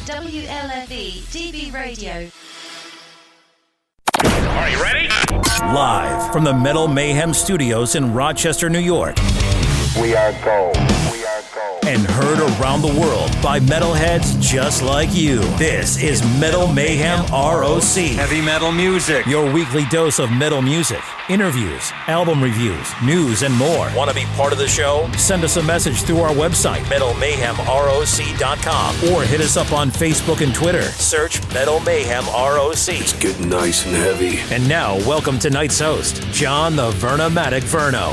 WLFE DB Radio. Are you ready? Live from the Metal Mayhem Studios in Rochester, New York. We are gold. And heard around the world by metalheads just like you. This is Metal Mayhem ROC. Heavy metal music. Your weekly dose of metal music, interviews, album reviews, news, and more. Want to be part of the show? Send us a message through our website, metalmayhemroc.com, or hit us up on Facebook and Twitter. Search Metal Mayhem ROC. It's getting nice and heavy. And now, welcome tonight's host, John the Vernomatic Verno.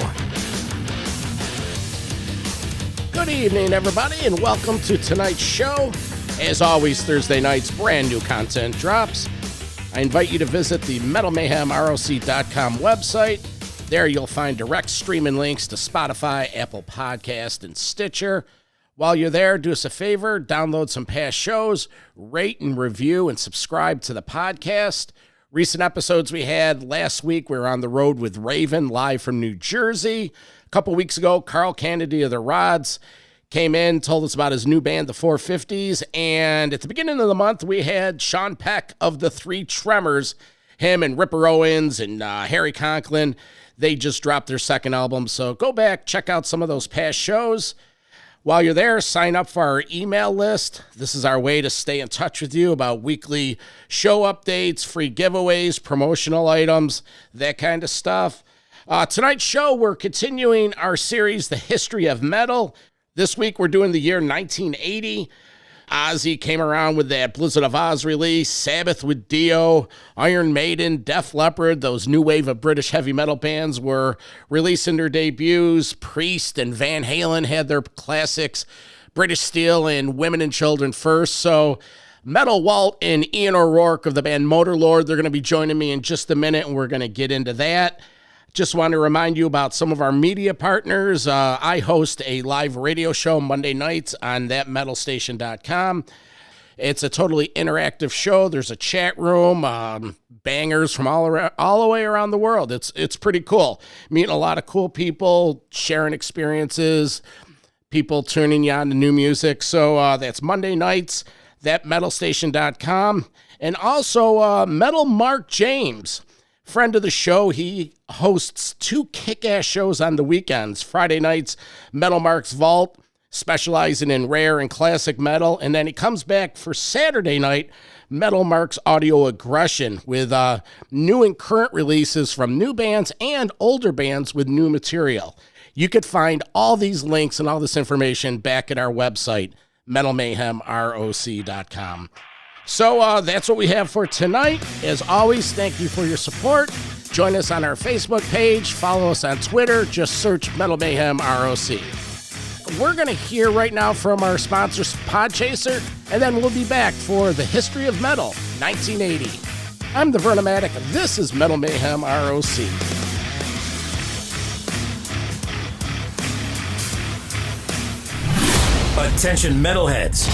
Good evening, everybody, and welcome to tonight's show. As always, Thursday nights, brand new content drops. I invite you to visit the metalmayhemroc.com website. There you'll find direct streaming links to Spotify, Apple Podcast, and Stitcher. While you're there, do us a favor, download some past shows, rate and review, and subscribe to the podcast. Recent episodes we had last week, we were on the road with Raven, live from New Jersey. A couple weeks ago, Carl Kennedy of the Rods came in, told us about his new band, the 450s. And at the beginning of the month, we had Sean Peck of the Three Tremors, him and Ripper Owens and Harry Conklin. They just dropped their second album. So go back, check out some of those past shows. While you're there, sign up for our email list. This is our way to stay in touch with you about weekly show updates, free giveaways, promotional items, that kind of stuff. Tonight's show, we're continuing our series, The History of Metal. This week, we're doing the year 1980. OZZY came around with that Blizzard of Ozz release, SABBATH with Dio, Iron Maiden, Def Leppard, those new wave of British heavy metal bands were releasing their debuts. Priest and Van Halen had their classics, British Steel and Women and Children First. So Metal Walt and Ian O'Rourke of the band Motorlord, they're going to be joining me in just a minute, and we're going to get into that. Just want to remind you about some of our media partners. I host a live radio show Monday nights on thatmetalstation.com. It's a totally interactive show. There's a chat room, bangers from all the way around the world. It's pretty cool. Meeting a lot of cool people, sharing experiences, people tuning you on to new music. So that's Monday nights, thatmetalstation.com. And also Metal Mark James, friend of the show. He hosts two kick-ass shows on the weekends. Friday nights, Metal Mark's Vault, specializing in rare and classic metal. And then he comes back for Saturday night, Metal Mark's Audio Aggression, with new and current releases from new bands and older bands with new material. You could find all these links and all this information back at our website, metalmayhemroc.com. So that's what we have for tonight. As always, thank you for your support. Join us on our Facebook page. Follow us on Twitter. Just search Metal Mayhem ROC. We're going to hear right now from our sponsor, Podchaser, and then we'll be back for the History of Metal, 1980. I'm the Vernomatic. This is Metal Mayhem ROC. Attention metalheads.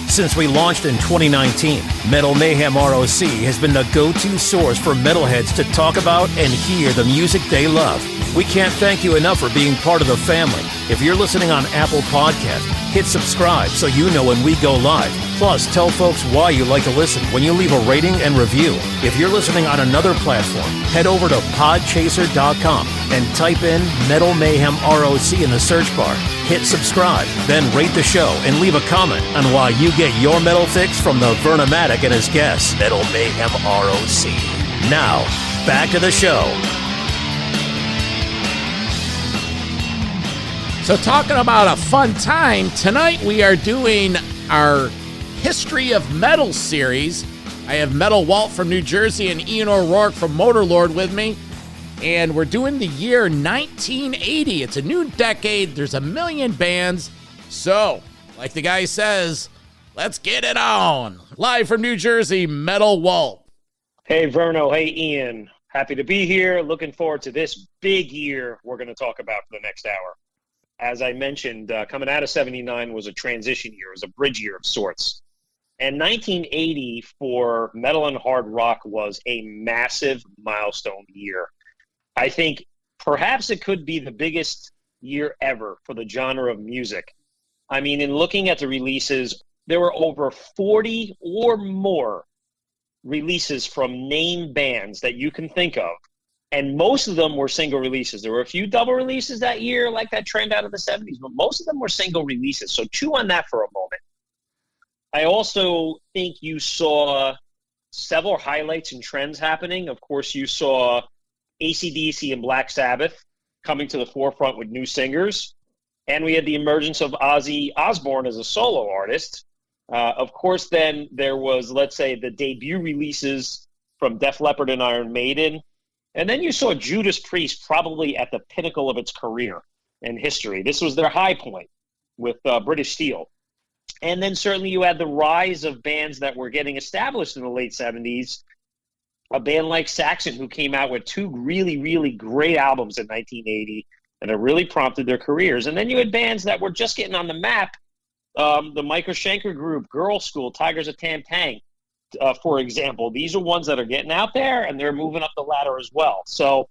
Since we launched in 2019, Metal Mayhem ROC has been the go-to source for metalheads to talk about and hear the music they love. We can't thank you enough for being part of the family. If you're listening on Apple Podcasts, hit subscribe so you know when we go live. Plus, tell folks why you like to listen when you leave a rating and review. If you're listening on another platform, head over to podchaser.com and type in Metal Mayhem ROC in the search bar. Hit subscribe, then rate the show and leave a comment on why you get your metal fix from the Vernomatic and his guests, Metal Mayhem ROC. Now, back to the show. So talking about a fun time, tonight we are doing our History of Metal series. I have Metal Walt from New Jersey and Ian O'Rourke from Motorlord with me. And we're doing the year 1980. It's a new decade. There's a million bands. So, like the guy says, let's get it on. Live from New Jersey, Metal Walt. Hey, Verno. Hey, Ian. Happy to be here. Looking forward to this big year we're going to talk about for the next hour. As I mentioned, coming out of 79 was a transition year. It was a bridge year of sorts. And 1980 for metal and hard rock was a massive milestone year. I think perhaps it could be the biggest year ever for the genre of music. I mean, in looking at the releases, there were over 40 or more releases from named bands that you can think of. And most of them were single releases. There were a few double releases that year, like that trend out of the 70s, but most of them were single releases. So chew on that for a moment. I also think you saw several highlights and trends happening. Of course, you saw ACDC and Black Sabbath coming to the forefront with new singers. And we had the emergence of Ozzy Osbourne as a solo artist. Of course, then there was, let's say, the debut releases from Def Leppard and Iron Maiden. And then you saw Judas Priest probably at the pinnacle of its career and history. This was their high point with British Steel. And then certainly you had the rise of bands that were getting established in the late 70s. A band like Saxon, who came out with two really, really great albums in 1980 and it really prompted their careers. And then you had bands that were just getting on the map. The Michael Schenker Group, Girl School, Tigers of Tam Tang, for example. These are ones that are getting out there and they're moving up the ladder as well. So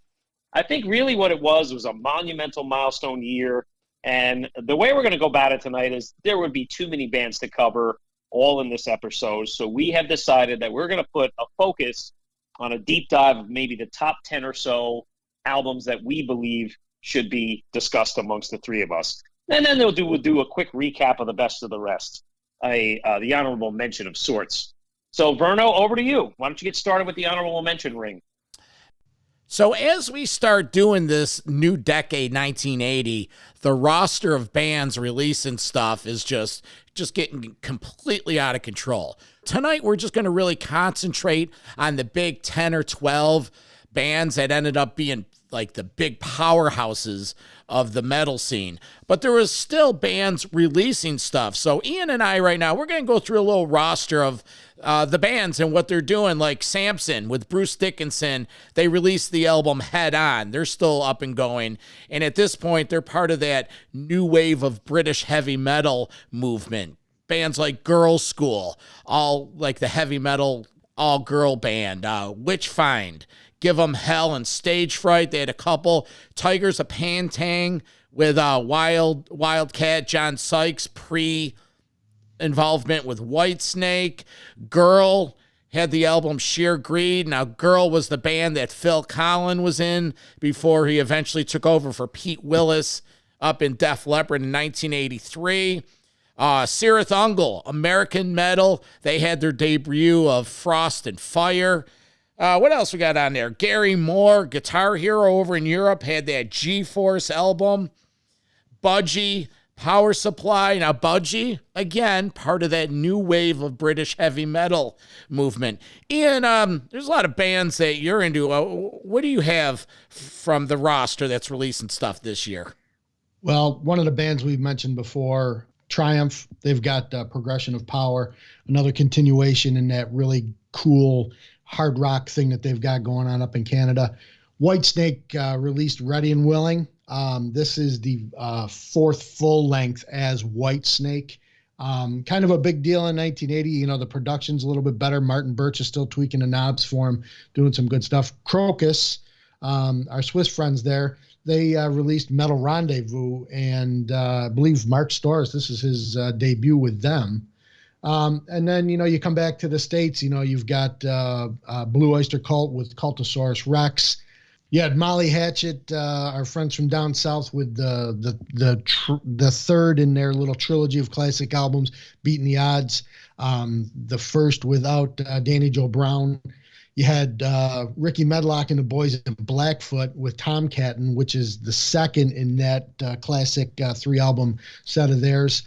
I think really what it was a monumental milestone year. And the way we're going to go about it tonight is there would be too many bands to cover all in this episode. So we have decided that we're going to put a focus on a deep dive of maybe the top 10 or so albums that we believe should be discussed amongst the three of us. And then we'll do a quick recap of the best of the rest, the honorable mention of sorts. So, Verno, over to you. Why don't you get started with the honorable mention ring? So as we start doing this new decade, 1980, the roster of bands releasing stuff is just getting completely out of control. Tonight, we're just going to really concentrate on the big 10 or 12 bands that ended up being like the big powerhouses of the metal scene. But there was still bands releasing stuff. So Ian and I right now, we're going to go through a little roster of the bands and what they're doing. Like Samson with Bruce Dickinson, they released the album Head On. They're still up and going. And at this point, they're part of that new wave of British heavy metal movement. Bands like Girl School, all like the heavy metal all-girl band, Witch Find, Give 'Em Hell, and Stage Fright. They had a couple. Tigers of Pantang with Wildcat, John Sykes, pre-involvement with Whitesnake. Girl had the album Sheer Greed. Now, Girl was the band that Phil Collin was in before he eventually took over for Pete Willis up in Def Leppard in 1983. Cirith Ungol, American Metal. They had their debut of Frost and Fire. What else we got on there? Gary Moore, Guitar Hero over in Europe, had that G-Force album. Budgie, Power Supply. Now, Budgie, again, part of that new wave of British heavy metal movement. Ian, there's a lot of bands that you're into. What do you have from the roster that's releasing stuff this year? Well, one of the bands we've mentioned before, Triumph, they've got Progression of Power, another continuation in that really cool hard rock thing that they've got going on up in Canada. Whitesnake released Ready and Willing. This is the fourth full length as Whitesnake. Kind of a big deal in 1980. You know, the production's a little bit better. Martin Birch is still tweaking the knobs for him, doing some good stuff. Crocus, our Swiss friends there, they released Metal Rendezvous, and I believe Mark Storrs, this is his debut with them. And then, you know, you come back to the States, you know, you've got Blue Oyster Cult with Cultosaurus Rex. You had Molly Hatchet, our friends from down south, with the third in their little trilogy of classic albums, Beating the Odds. The first without Danny Joe Brown. You had Ricky Medlock and the Boys in Blackfoot with Tomcattin', which is the second in that classic three-album set of theirs.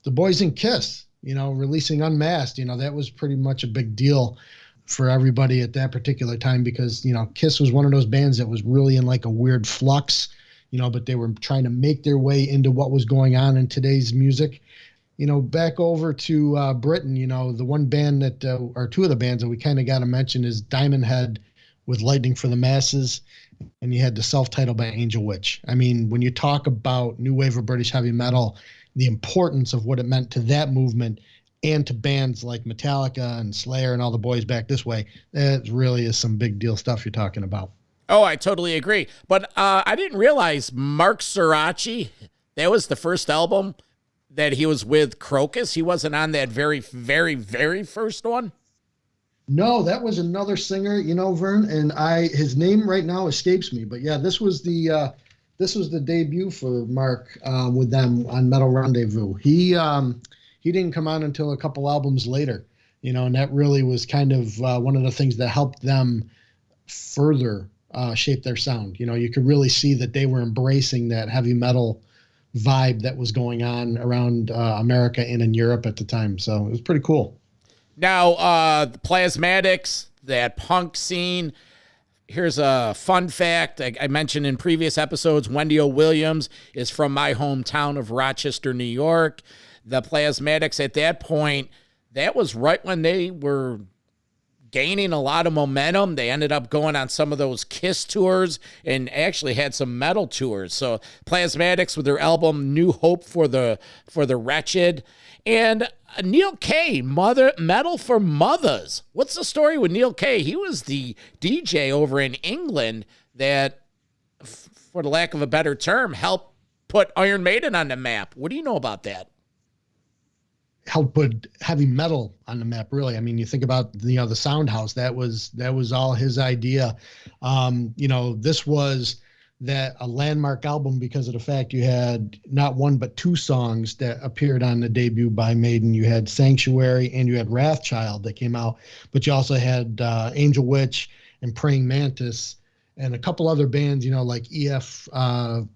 The Boys in Kiss, you know, releasing Unmasked, you know, that was pretty much a big deal for everybody at that particular time because, you know, Kiss was one of those bands that was really in like a weird flux, you know, but they were trying to make their way into what was going on in today's music. You know, back over to Britain, you know, the one band that, or two of the bands that we kind of got to mention is Diamond Head with Lightning for the Masses, and you had the self-titled by Angel Witch. I mean, when you talk about new wave of British heavy metal, the importance of what it meant to that movement and to bands like Metallica and Slayer and all the boys back this way, that really is some big deal stuff you're talking about. Oh, I totally agree. But I didn't realize Mark Sirachi, that was the first album that he was with Crocus? He wasn't on that very, very, very first one? No, that was another singer, Vern, and his name right now escapes me. But yeah, this was the debut for Mark with them on Metal Rendezvous. He didn't come on until a couple albums later, and that really was kind of one of the things that helped them further shape their sound. You could really see that they were embracing that heavy metal vibe that was going on around America and in Europe at the time. So it was pretty cool. Now, the Plasmatics, that punk scene. Here's a fun fact I mentioned in previous episodes. Wendy O. Williams is from my hometown of Rochester, New York. The Plasmatics at that point, that was right when they were gaining a lot of momentum. They ended up going on some of those Kiss tours and actually had some metal tours. So Plasmatics with their album New Hope for the Wretched. And Neil Kay, Metal for Mothers. What's the story with Neil Kay? He was the DJ over in England that, for the lack of a better term, helped put Iron Maiden on the map. What do you know about that? Helped put heavy metal on the map, really. I mean, you think about the Soundhouse. That was all his idea. This was a landmark album because of the fact you had not one but two songs that appeared on the debut by Maiden. You had Sanctuary and you had Wrathchild that came out, but you also had Angel Witch and Praying Mantis and a couple other bands, like EF, what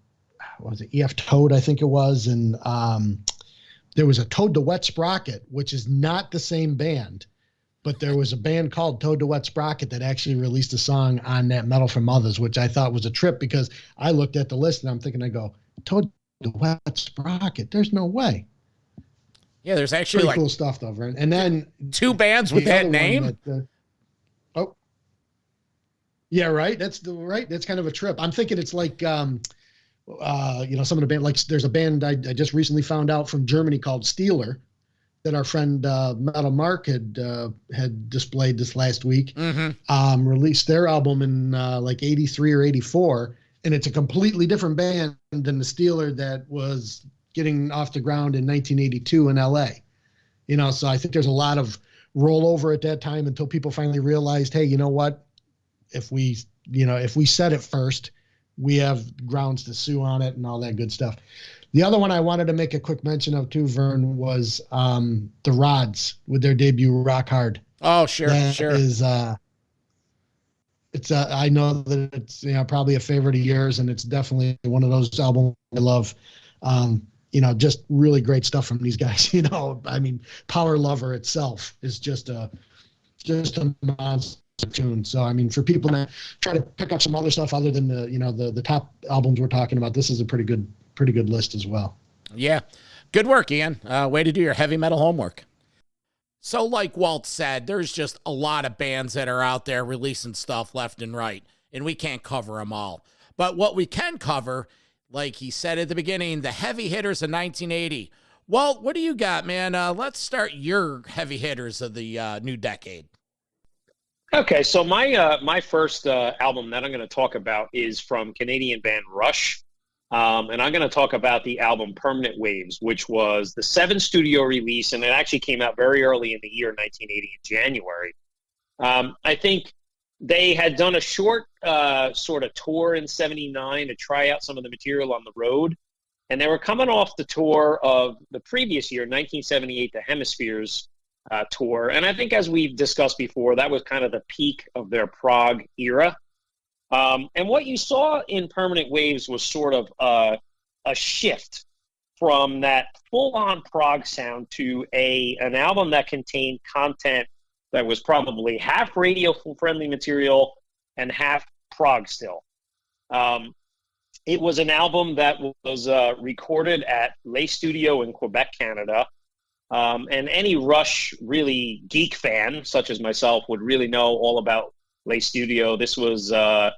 was it, EF Toad, I think it was, and there was a Toad the Wet Sprocket, which is not the same band, but there was a band called Toad the Wet Sprocket that actually released a song on that Metal from Others, which I thought was a trip because I looked at the list and I'm thinking, Toad the Wet Sprocket, there's no way. Yeah, there's actually pretty cool stuff though, Vern. And then two bands with that name. Yeah, right. That's kind of a trip. I'm thinking it's like, some of the band, like there's a band I just recently found out from Germany called Steeler that our friend Metal Mark had displayed this last week. Mm-hmm. Released their album in like 83 or 84, and it's a completely different band than the Steeler that was getting off the ground in 1982 in LA. So I think there's a lot of rollover at that time until people finally realized, hey, you know what? If we said it first, we have grounds to sue on it and all that good stuff. The other one I wanted to make a quick mention of too, Vern, was the Rods with their debut Rock Hard. Oh, sure. Is I know that it's probably a favorite of yours, and it's definitely one of those albums I love. Just really great stuff from these guys. I mean, Power Lover itself is just a monster tune. So I mean, for people that try to pick up some other stuff other than the top albums we're talking about, this is a pretty good list as well. Yeah, good work, Ian. Way to do your heavy metal homework. So like Walt said, there's just a lot of bands that are out there releasing stuff left and right, and we can't cover them all. But what we can cover, like he said at the beginning, the heavy hitters of 1980. Walt, what do you got, man? Let's start your heavy hitters of the new decade. Okay, so my first album that I'm going to talk about is from Canadian band Rush, and I'm going to talk about the album Permanent Waves, which was the 7th studio release, and it actually came out very early in the year 1980 in January. I think they had done a short sort of tour in '79 to try out some of the material on the road, and they were coming off the tour of the previous year, 1978, the Hemispheres tour. And I think, as we've discussed before, that was kind of the peak of their prog era. And what you saw in Permanent Waves was sort of a shift from that full-on prog sound to an album that contained content that was probably half radio-friendly material and half prog still. It was an album that was recorded at Le Studio in Quebec, Canada. And any Rush really geek fan, such as myself, would really know all about Le Studio. This was a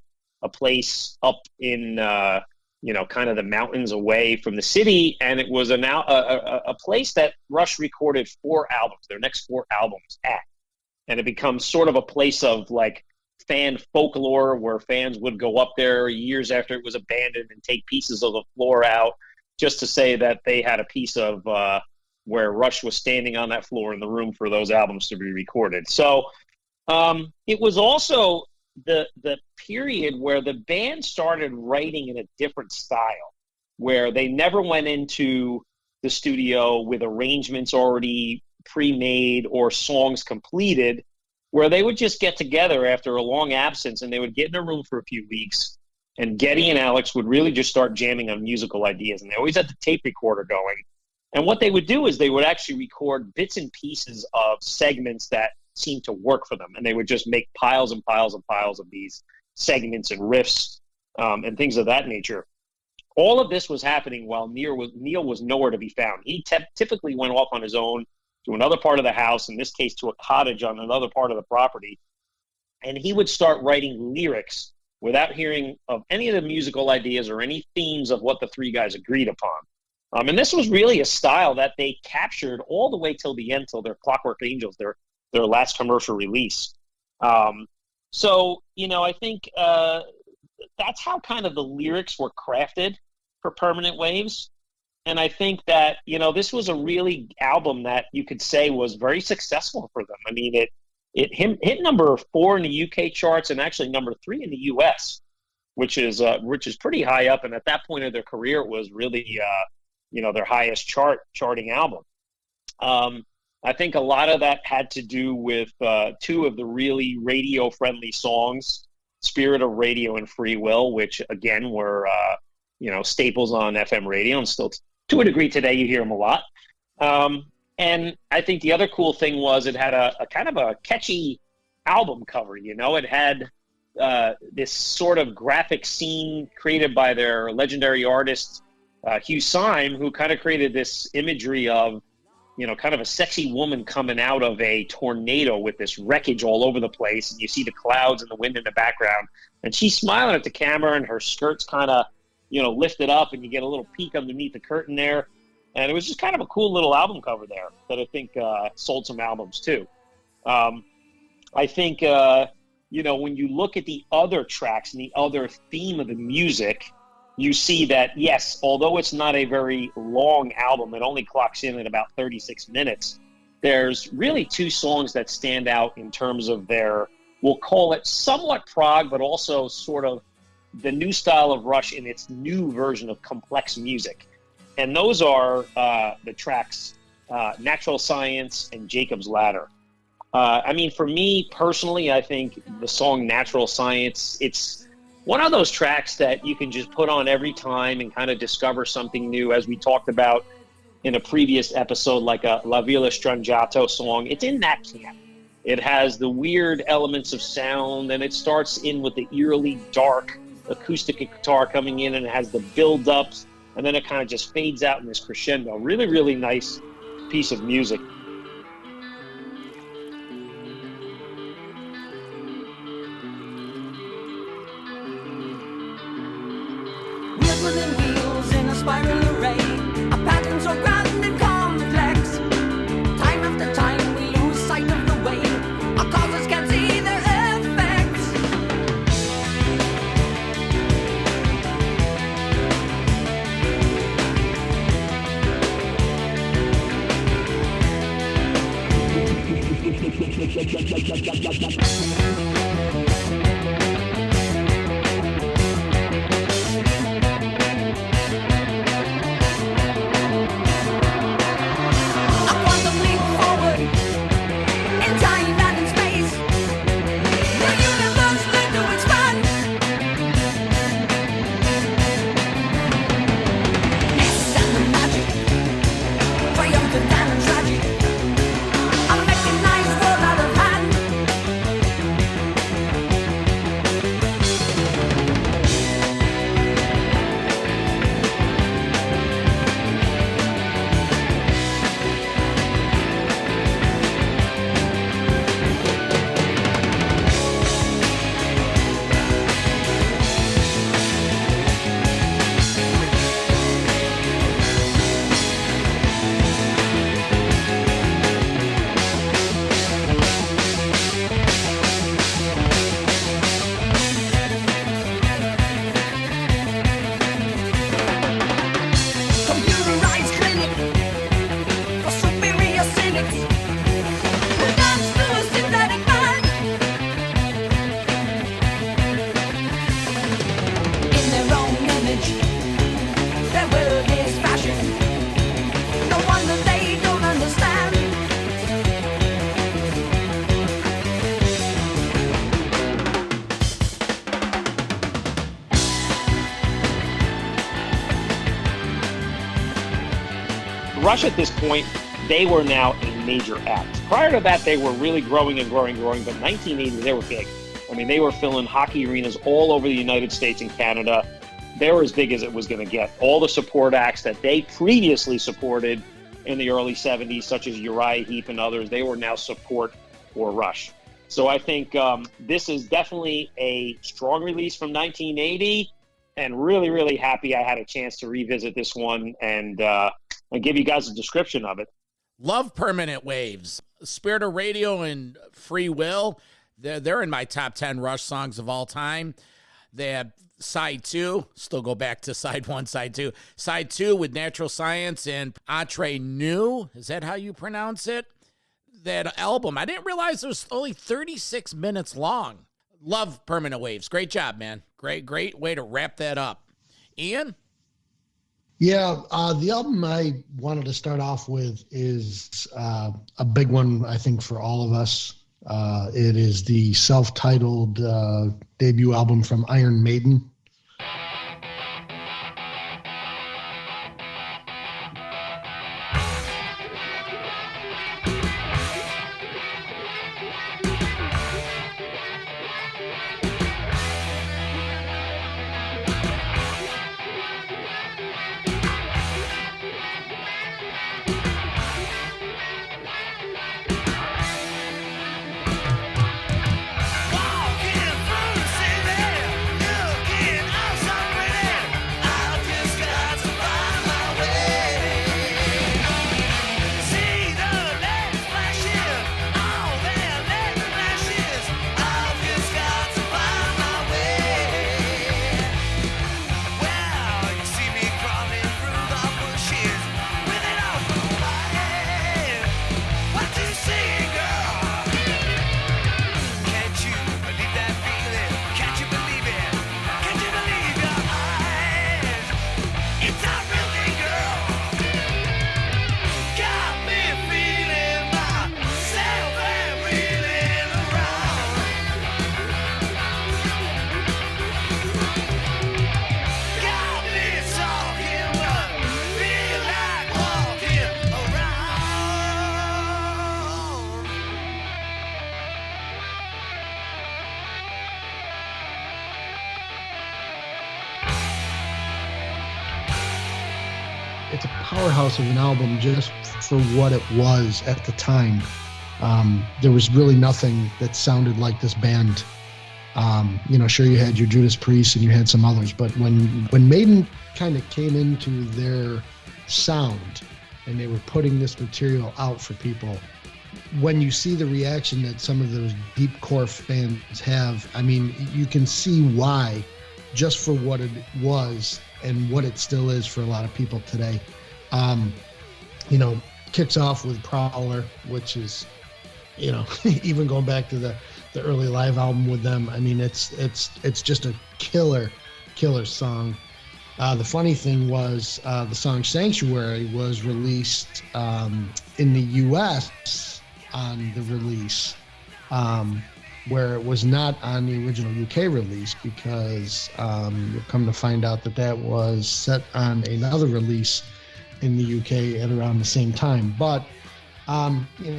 place up in, kind of the mountains away from the city. And it was a place that Rush recorded 4 albums, their next 4 albums at. And it becomes sort of a place of like fan folklore where fans would go up there years after it was abandoned and take pieces of the floor out just to say that they had a piece of where Rush was standing on that floor in the room for those albums to be recorded. So it was also the period where the band started writing in a different style, where they never went into the studio with arrangements already pre-made or songs completed, where they would just get together after a long absence and they would get in a room for a few weeks, and Geddy and Alex would really just start jamming on musical ideas. And they always had the tape recorder going. And what they would do is they would actually record bits and pieces of segments that seemed to work for them. And they would just make piles and piles and piles of these segments and riffs and things of that nature. All of this was happening while Neil was nowhere to be found. He typically went off on his own to another part of the house, in this case to a cottage on another part of the property. And he would start writing lyrics without hearing of any of the musical ideas or any themes of what the three guys agreed upon. And this was really a style that they captured all the way till the end, till their Clockwork Angels, their last commercial release. So, I think that's how kind of the lyrics were crafted for Permanent Waves. And I think that, this was a really album that you could say was very successful for them. I mean, it hit number 4 in the UK charts and actually number 3 in the US, which is pretty high up. And at that point of their career, it was really, their highest charting album. I think a lot of that had to do with 2 of the really radio-friendly songs, Spirit of Radio and Free Will, which, again, were, staples on FM radio, and still, to a degree today, you hear them a lot. And I think the other cool thing was it had a kind of a catchy album cover. It had this sort of graphic scene created by their legendary artist, Hugh Syme, who kind of created this imagery of, kind of a sexy woman coming out of a tornado with this wreckage all over the place. And you see the clouds and the wind in the background. And she's smiling at the camera, and her skirt's kind of, lifted up, and you get a little peek underneath the curtain there. And it was just kind of a cool little album cover there that I think sold some albums too. I think, when you look at the other tracks and the other theme of the music, you see that, yes, although it's not a very long album, it only clocks in at about 36 minutes, there's really 2 songs that stand out in terms of their, we'll call it somewhat prog, but also sort of the new style of Rush in its new version of complex music. And those are the tracks Natural Science and Jacob's Ladder. For me personally, I think the song Natural Science, it's one of those tracks that you can just put on every time and kind of discover something new, as we talked about in a previous episode, like a La Villa Strangiato song. It's in that camp. It has the weird elements of sound, and it starts in with the eerily dark acoustic guitar coming in, and it has the build-ups, and then it kind of just fades out in this crescendo. Really, really nice piece of music. Wheels wheels in a spiral array, a pattern so grand and complex. Time after time we lose sight of the way, our causes can't see their effects. Rush at this point, they were now a major act. Prior to that, they were really growing and growing, but 1980, they were big. I mean, they were filling hockey arenas all over the United States and Canada. They were as big as it was going to get. All the support acts that they previously supported in the early 70s, such as Uriah Heep and others, they were now support for Rush. So I think this is definitely a strong release from 1980, and really, really happy I had a chance to revisit this one and give you guys a description of it. Love Permanent Waves. Spirit of Radio and Free Will, they're in my top 10 Rush songs of all time. They have side 2, still go back to side 1, side 2. Side 2 with Natural Science and Entre Nous. Is that how you pronounce it? That album, I didn't realize it was only 36 minutes long. Love Permanent Waves. Great job, man. Great way to wrap that up. Ian? Yeah, the album I wanted to start off with is a big one, I think, for all of us. It is the self-titled debut album from Iron Maiden. It's a powerhouse of an album just for what it was at the time. There was really nothing that sounded like this band. Sure, you had your Judas Priest and you had some others, but when Maiden kind of came into their sound and they were putting this material out for people, when you see the reaction that some of those deep core fans have, I mean, you can see why, just for what it was and what it still is for a lot of people today. Kicks off with Prowler, which is, even going back to the early live album with them. I mean, it's just a killer song. The funny thing was the song Sanctuary was released in the U.S. on the release, where it was not on the original UK release, because you'll come to find out that was set on another release in the UK at around the same time. But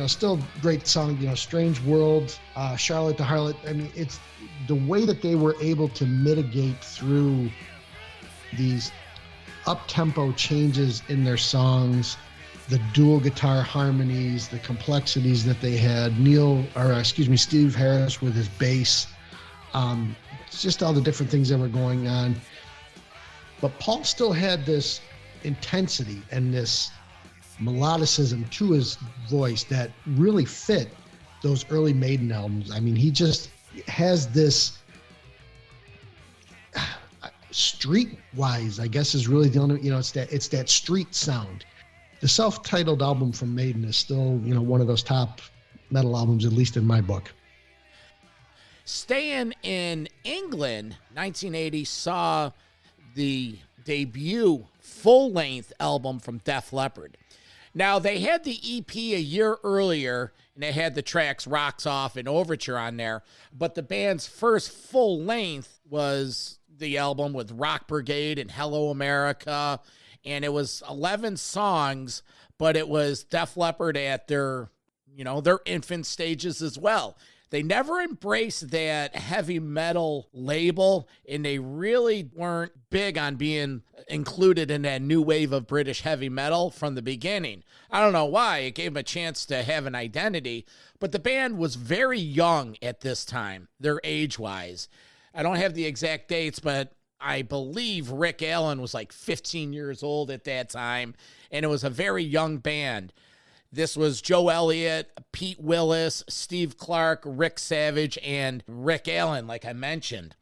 still great song. Strange World, Charlotte the Harlot. I mean, it's the way that they were able to mitigate through these up-tempo changes in their songs, the dual guitar harmonies, the complexities that they had. Steve Harris with his bass, just all the different things that were going on. But Paul still had this intensity and this melodicism to his voice that really fit those early Maiden albums. I mean, he just has this street-wise, I guess, is really the only, it's that street sound. The self-titled album from Maiden is still, one of those top metal albums, at least in my book. Staying in England, 1980 saw the debut full-length album from Def Leppard. Now, they had the EP a year earlier, and they had the tracks Rocks Off and Overture on there, but the band's first full-length was the album with Rock Brigade and Hello America, and it was 11 songs, but it was Def Leppard at their infant stages as well. They never embraced that heavy metal label, and they really weren't big on being included in that new wave of British heavy metal from the beginning. I don't know why. It gave them a chance to have an identity, but the band was very young at this time, their age-wise. I don't have the exact dates, but I believe Rick Allen was like 15 years old at that time, and it was a very young band. This was Joe Elliott, Pete Willis, Steve Clark, Rick Savage, and Rick Allen, like I mentioned.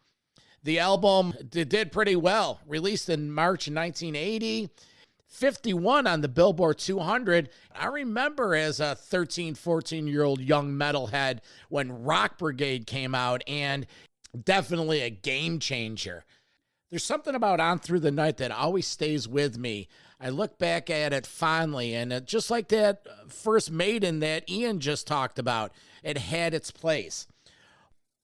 The album did pretty well. Released in March 1980, 51 on the Billboard 200. I remember as a 13, 14-year-old young metalhead when Rock Brigade came out, and definitely a game changer. There's something about On Through the Night that always stays with me. I look back at it fondly, and just like that first Maiden that Ian just talked about, it had its place.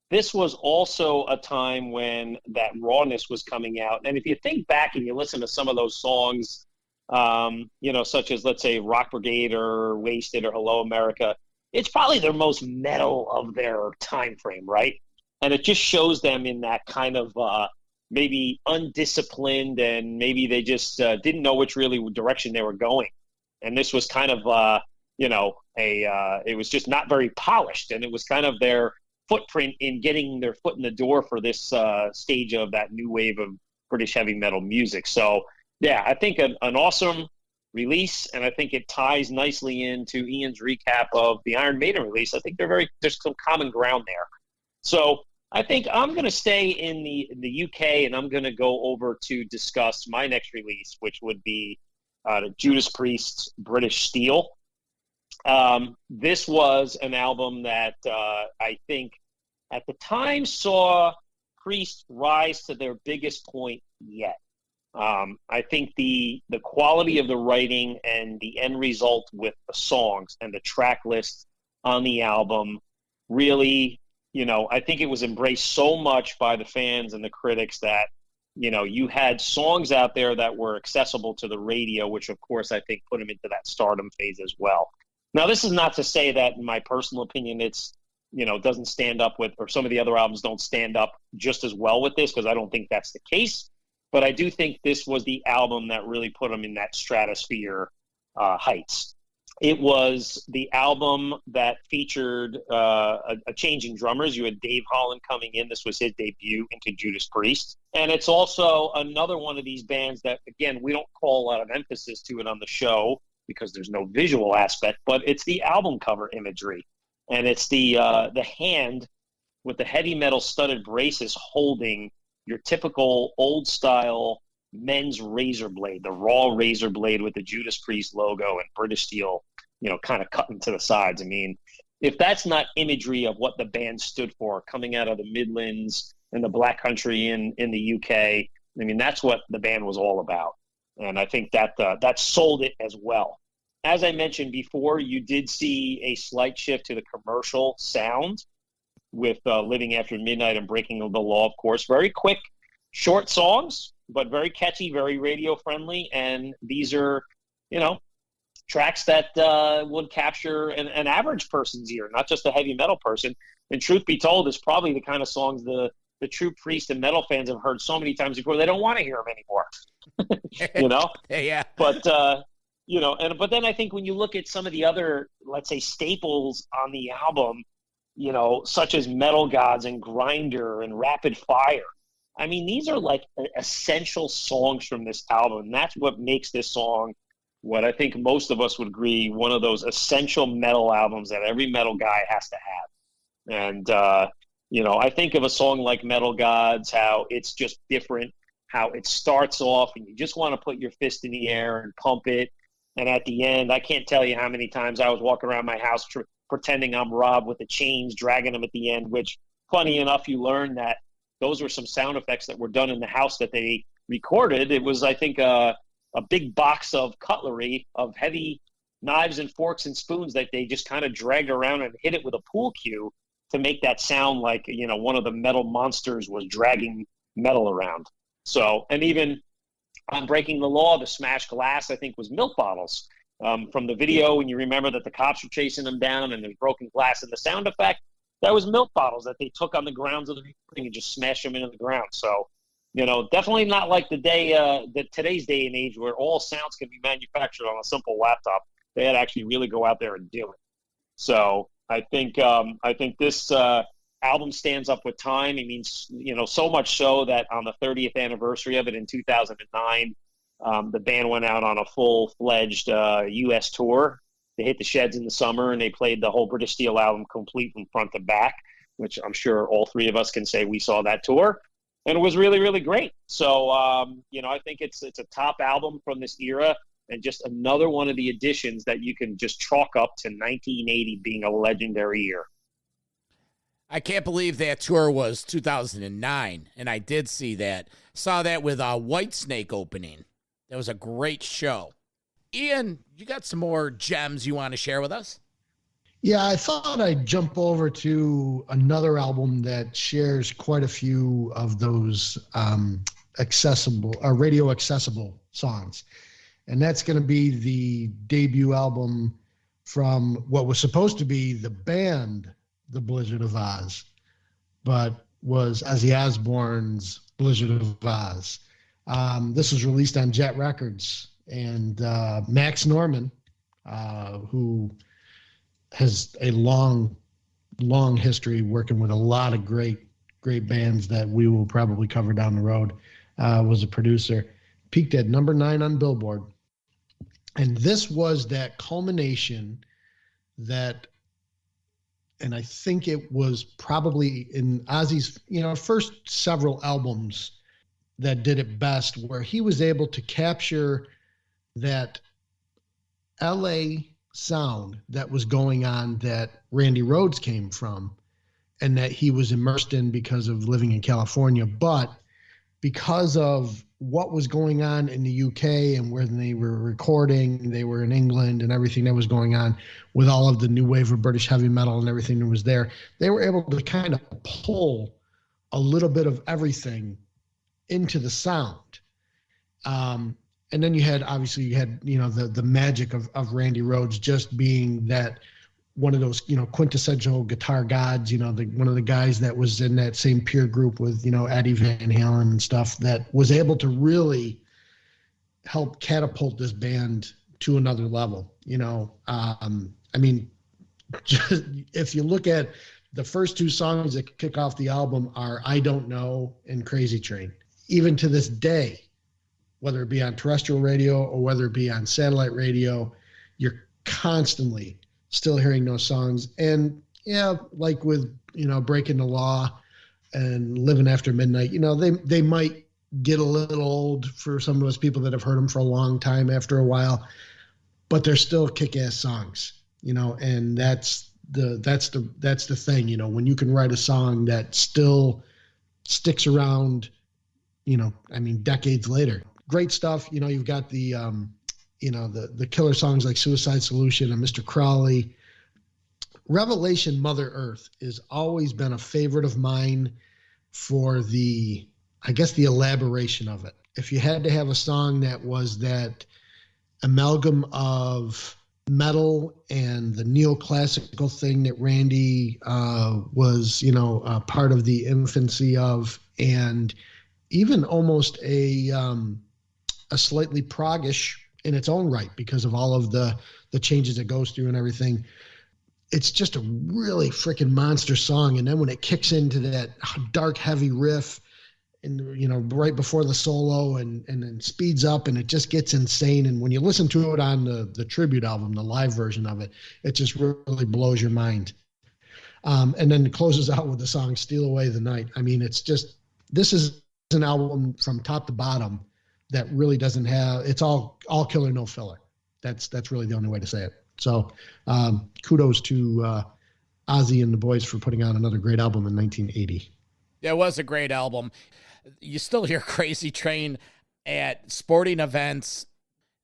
This was also a time when that rawness was coming out. And if you think back and you listen to some of those songs, such as, let's say, Rock Brigade or Wasted or Hello America, it's probably their most metal of their time frame, right? And it just shows them in that kind of maybe undisciplined, and maybe they just didn't know which really direction they were going. And this was kind of, it was just not very polished, and it was kind of their footprint in getting their foot in the door for this stage of that new wave of British heavy metal music. So, yeah, I think an awesome release, and I think it ties nicely into Ian's recap of the Iron Maiden release. I think there's some common ground there. So I think I'm going to stay in the UK, and I'm going to go over to discuss my next release, which would be the Judas Priest's British Steel. This was an album that I think at the time saw Priest rise to their biggest point yet. I think the quality of the writing and the end result with the songs and the track list on the album really, I think it was embraced so much by the fans and the critics that, you had songs out there that were accessible to the radio, which of course I think put them into that stardom phase as well. Now, this is not to say that, in my personal opinion, it's, doesn't stand up with, or some of the other albums don't stand up just as well with this, because I don't think that's the case. But I do think this was the album that really put them in that stratosphere heights. It was the album that featured a change in drummers. You had Dave Holland coming in. This was his debut into Judas Priest. And it's also another one of these bands that, again, we don't call a lot of emphasis to it on the show because there's no visual aspect, but it's the album cover imagery. And it's the hand with the heavy metal studded braces holding your typical old-style men's razor blade, the raw razor blade with the Judas Priest logo and British Steel, kind of cutting to the sides. I mean, if that's not imagery of what the band stood for, coming out of the Midlands and the Black Country in the UK, I mean, that's what the band was all about. And I think that sold it as well. As I mentioned before, you did see a slight shift to the commercial sound with Living After Midnight and Breaking the Law, of course. Very quick, short songs, but very catchy, very radio-friendly. And these are, tracks that would capture an average person's ear, not just a heavy metal person. And truth be told, it's probably the kind of songs the true Priest and metal fans have heard so many times before, they don't want to hear them anymore. Yeah. But, but then I think when you look at some of the other, let's say, staples on the album, such as Metal Gods and Grinder and Rapid Fire, I mean, these are like essential songs from this album. And that's what makes this song, what I think most of us would agree, one of those essential metal albums that every metal guy has to have. And, I think of a song like Metal Gods, how it's just different, how it starts off and you just want to put your fist in the air and pump it. And at the end, I can't tell you how many times I was walking around my house pretending I'm Rob with the chains, dragging them at the end, which, funny enough, you learn that those were some sound effects that were done in the house that they recorded. It was, I think, a big box of cutlery, of heavy knives and forks and spoons that they just kind of dragged around and hit it with a pool cue to make that sound like, one of the metal monsters was dragging metal around. So, and even on Breaking the Law, the smashed glass, I think, was milk bottles. from the video, when you remember that the cops were chasing them down and there's broken glass, and the sound effect, that was milk bottles that they took on the grounds of the recording and just smashed them into the ground. So, definitely not like today's day and age where all sounds can be manufactured on a simple laptop. They had to actually really go out there and do it. So I think this album stands up with time. It means, so much so that on the 30th anniversary of it in 2009, the band went out on a full-fledged U.S. tour. They hit the sheds in the summer, and they played the whole British Steel album complete from front to back, which I'm sure all three of us can say we saw that tour. And it was really, really great. So, I think it's a top album from this era, and just another one of the additions that you can just chalk up to 1980 being a legendary year. I can't believe that tour was 2009, and I did see that. Saw that with Whitesnake opening. That was a great show. Ian, you got some more gems you want to share with us? Yeah, I thought I'd jump over to another album that shares quite a few of those radio accessible songs. And that's going to be the debut album from what was supposed to be the band, the Blizzard of Ozz, but was Ozzy Osbourne's Blizzard of Ozz. This was released on Jet Records, and Max Norman, who has a long history working with a lot of great bands that we will probably cover down the road, was a producer. Peaked at number 9 on Billboard. And this was that culmination and I think it was probably in Ozzy's, first several albums that did it best, where he was able to capture that LA sound that was going on that Randy Rhoads came from and that he was immersed in because of living in California. But because of what was going on in the UK and where they were recording, they were in England, and everything that was going on with all of the new wave of British heavy metal and everything that was there, they were able to kind of pull a little bit of everything into the sound. And then you had the magic of Randy Rhoads just being that one of those, quintessential guitar gods, one of the guys that was in that same peer group with, Eddie Van Halen and stuff, that was able to really help catapult this band to another level. Just, if you look at the first two songs that kick off the album are I Don't Know and Crazy Train. Even to this day, whether it be on terrestrial radio or whether it be on satellite radio, you're constantly still hearing those songs. And yeah, like with, Breaking the Law and Living After Midnight, they might get a little old for some of us people that have heard them for a long time after a while, but they're still kick-ass songs, and that's the thing, when you can write a song that still sticks around, decades later. Great stuff. You've got the killer songs like Suicide Solution and Mr. Crawley. Revelation Mother Earth has always been a favorite of mine for the elaboration of it. If you had to have a song that was that amalgam of metal and the neoclassical thing that Randy was, part of the infancy of, and even almost a slightly proggish in its own right because of all of the changes it goes through and everything. It's just a really freaking monster song. And then when it kicks into that dark, heavy riff and, right before the solo and then speeds up and it just gets insane. And when you listen to it on the tribute album, the live version of it, it just really blows your mind. And then it closes out with the song Steal Away the Night. This is an album from top to bottom that really doesn't have, it's all killer, no filler. That's really the only way to say it. So kudos to Ozzy and the boys for putting out another great album in 1980. It was a great album. You still hear Crazy Train at sporting events,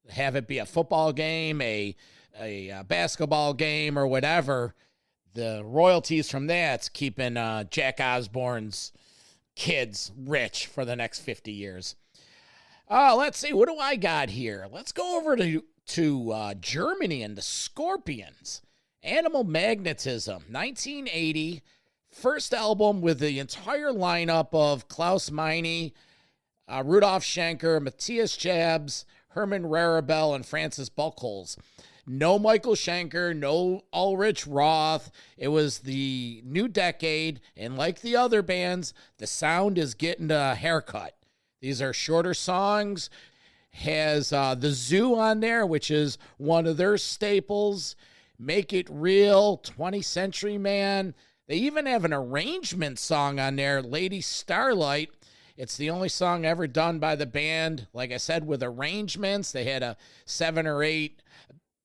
have it be a football game, a basketball game or whatever. The royalties from that's keeping Jack Osbourne's kids rich for the next 50 years. Let's see, what do I got here? Let's go over to to Germany and the Scorpions. Animal Magnetism, 1980. First album with the entire lineup of Klaus Meine, Rudolf Schenker, Matthias Jabs, Herman Rarabell, and Francis Buchholz. No Michael Schenker, no Ulrich Roth. It was the new decade, and like the other bands, the sound is getting a haircut. These are shorter songs. Has the Zoo on there, which is one of their staples. Make It Real, 20th Century Man. They even have an arrangement song on there, Lady Starlight. It's the only song ever done by the band, like I said, with arrangements. They had a 7 or 8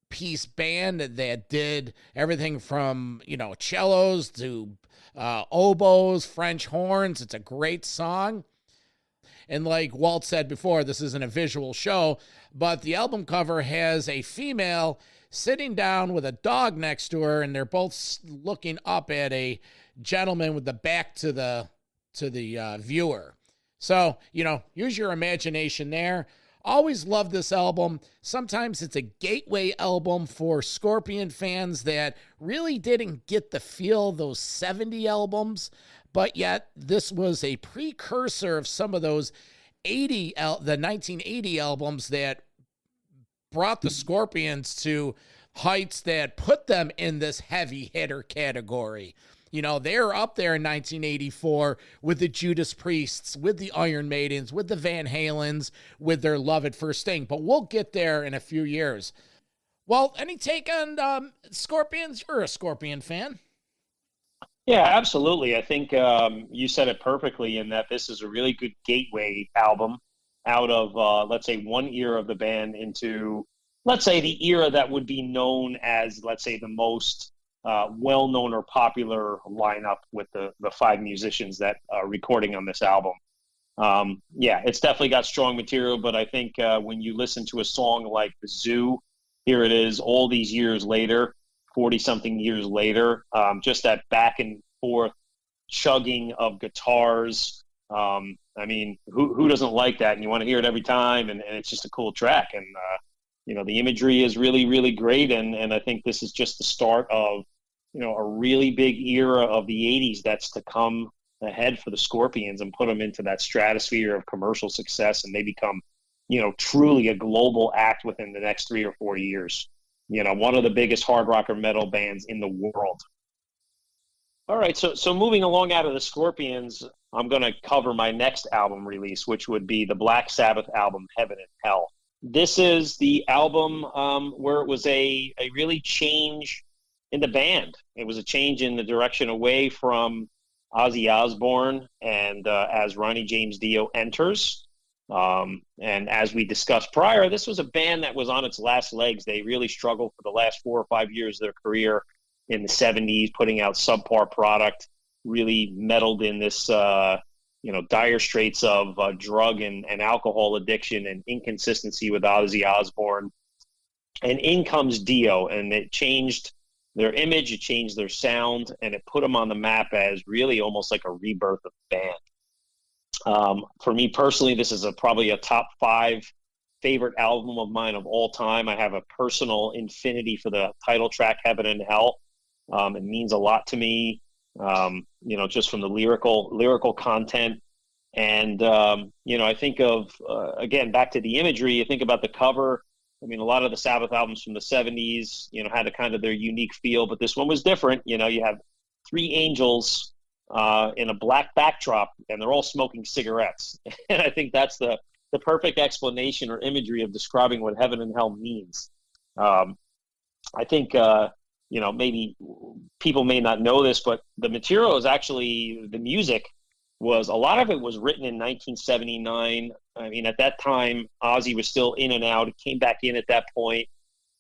piece band that did everything from, cellos to oboes, French horns. It's a great song. And like Walt said before, this isn't a visual show, but the album cover has a female sitting down with a dog next to her, and they're both looking up at a gentleman with the back to the viewer. So, use your imagination there. Always love this album. Sometimes it's a gateway album for Scorpion fans that really didn't get the feel of those 70 albums, but yet this was a precursor of some of those the 1980 albums that brought the Scorpions to heights that put them in this heavy hitter category. They're up there in 1984 with the Judas Priests, with the Iron Maidens, with the Van Halens, with their Love at First Sting. But we'll get there in a few years. Well, any take on Scorpions? You're a Scorpion fan. Yeah, absolutely. I think you said it perfectly in that this is a really good gateway album out of, let's say, one era of the band into, let's say, the era that would be known as, let's say, the most well-known or popular lineup with the 5 musicians that are recording on this album. Yeah, it's definitely got strong material, but I think when you listen to a song like The Zoo, here it is all these years later, 40-something years later, just that back and forth chugging of guitars. I mean, who doesn't like that? And you want to hear it every time, and it's just a cool track. And, the imagery is really, really great, and I think this is just the start of, a really big era of the 80s that's to come ahead for the Scorpions and put them into that stratosphere of commercial success, and they become, truly a global act within the next 3 or 4 years. One of the biggest hard rock or metal bands in the world. All right, so moving along out of the Scorpions, I'm going to cover my next album release, which would be the Black Sabbath album, Heaven and Hell. This is the album where it was a really change in the band. It was a change in the direction away from Ozzy Osbourne and as Ronnie James Dio enters. And as we discussed prior, this was a band that was on its last legs. They really struggled for the last 4 or 5 years of their career in the 70s, putting out subpar product, really meddled in this, dire straits of drug and alcohol addiction and inconsistency with Ozzy Osbourne. And in comes Dio, and it changed their image, it changed their sound, and it put them on the map as really almost like a rebirth of the band. For me personally, this is probably a top 5 favorite album of mine of all time. I have a personal infinity for the title track, Heaven and Hell. It means a lot to me, just from the lyrical content. And, I think of, again, back to the imagery, you think about the cover. I mean, a lot of the Sabbath albums from the 70s, had a kind of their unique feel, but this one was different. You have 3 angels in a black backdrop, and they're all smoking cigarettes. And I think that's the perfect explanation or imagery of describing what heaven and hell means. I think, maybe people may not know this, but the material is actually, the music was, a lot of it was written in 1979. I mean, at that time, Ozzy was still in and out. It came back in at that point.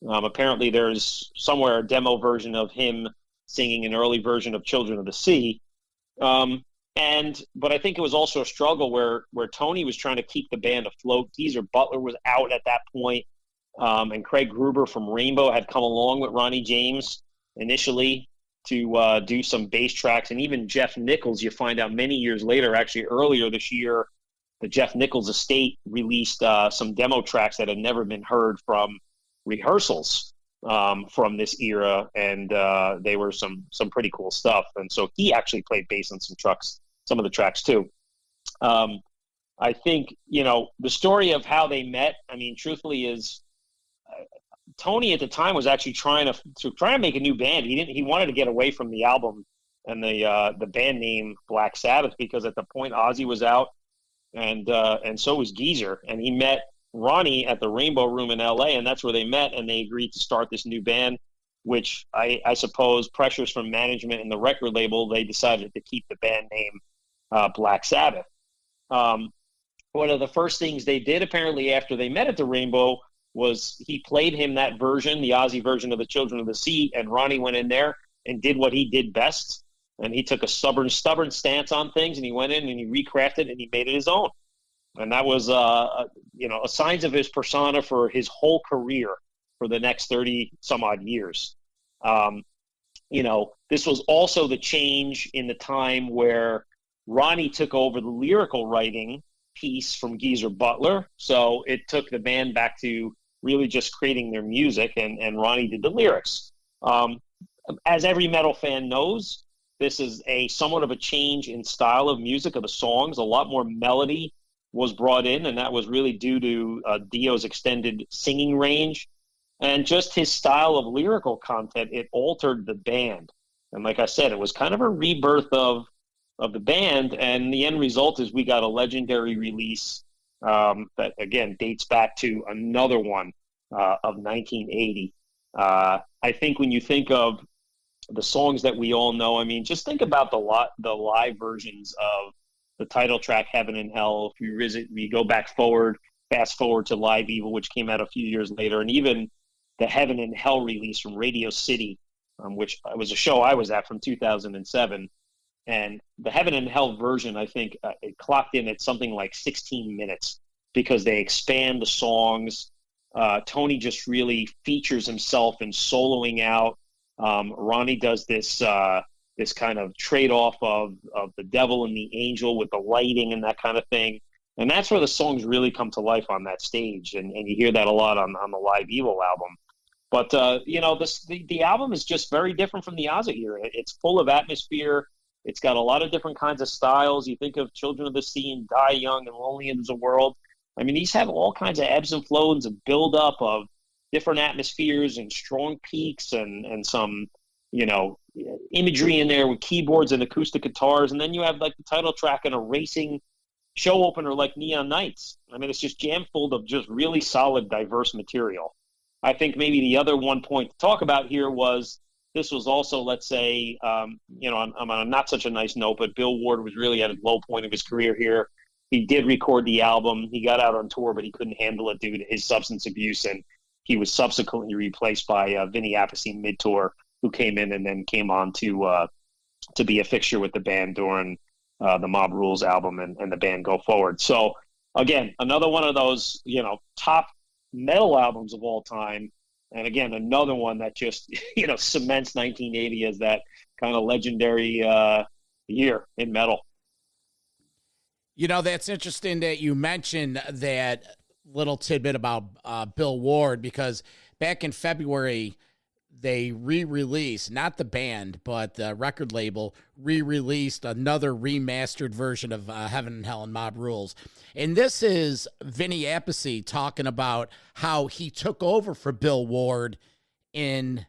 Apparently there's somewhere a demo version of him singing an early version of Children of the Sea. But I think it was also a struggle where Tony was trying to keep the band afloat. Geezer Butler was out at that point. And Craig Gruber from Rainbow had come along with Ronnie James initially to do some bass tracks. And even Jeff Nichols, you find out many years later, actually earlier this year, the Jeff Nichols estate released some demo tracks that had never been heard from rehearsals from this era, and they were some pretty cool stuff. And so he actually played bass on some of the tracks too. I think, the story of how they met, I mean, truthfully, is Tony at the time was actually trying to make a new band. He wanted to get away from the album and the band name Black Sabbath, because at the point Ozzy was out, and so was Geezer, and he met Ronnie at the Rainbow Room in LA, and that's where they met, and they agreed to start this new band, which I suppose pressures from management and the record label, they decided to keep the band name Black Sabbath. One of the first things they did, apparently, after they met at the Rainbow, was he played him that version, the Ozzy version of the Children of the Sea, and Ronnie went in there and did what he did best, and he took a stubborn stance on things, and he went in and he recrafted and he made it his own. And that was, a signs of his persona for his whole career for the next 30 some odd years. This was also the change in the time where Ronnie took over the lyrical writing piece from Geezer Butler. So it took the band back to really just creating their music, and Ronnie did the lyrics. As every metal fan knows, this is somewhat of a change in style of music of the songs. A lot more melody was brought in, and that was really due to Dio's extended singing range. And just his style of lyrical content, it altered the band. And like I said, it was kind of a rebirth of the band, and the end result is we got a legendary release that, again, dates back to another one of 1980. I think when you think of the songs that we all know, I mean, just think about the live versions of the title track, Heaven and Hell. If you go fast forward to Live Evil, which came out a few years later, and even the Heaven and Hell release from Radio City, which was a show I was at from 2007. And the Heaven and Hell version, I think it clocked in at something like 16 minutes because they expand the songs. Tony just really features himself in soloing out. Ronnie does this kind of trade-off of the devil and the angel with the lighting and that kind of thing. And that's where the songs really come to life on that stage. And you hear that a lot on the Live Evil album. But, the album is just very different from the Ozzy era. It's full of atmosphere. It's got a lot of different kinds of styles. You think of Children of the Sea and Die Young and Lonely Is the World. I mean, these have all kinds of ebbs and flows and build-up of different atmospheres and strong peaks and some, imagery in there with keyboards and acoustic guitars. And then you have, like, the title track and a racing show opener like Neon Nights. I mean, it's just jam full of just really solid, diverse material. I think maybe the other one point to talk about here was this was also, let's say, I'm on a not such a nice note, but Bill Ward was really at a low point of his career here. He did record the album. He got out on tour, but he couldn't handle it due to his substance abuse, and he was subsequently replaced by Vinny Appice mid-tour, who came in and then came on to be a fixture with the band during the Mob Rules album and the band Go Forward. So, again, another one of those, top metal albums of all time. And again, another one that just, cements 1980 as that kind of legendary year in metal. That's interesting that you mentioned that little tidbit about Bill Ward, because back in February, they re-released, not the band, but the record label re-released another remastered version of Heaven and Hell and Mob Rules. And this is Vinny Appice talking about how he took over for Bill Ward in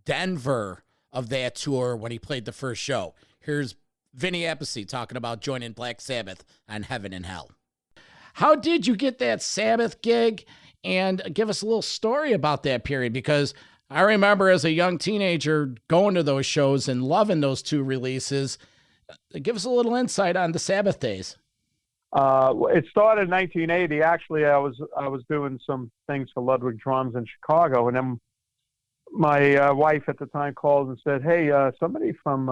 Denver of that tour when he played the first show. Here's Vinny Appice talking about joining Black Sabbath on Heaven and Hell. How did you get that Sabbath gig? And give us a little story about that period, because I remember as a young teenager going to those shows and loving those two releases. Give us a little insight on the Sabbath days. It started in 1980. Actually, I was doing some things for Ludwig Drums in Chicago, and then my wife at the time called and said, "Hey, somebody from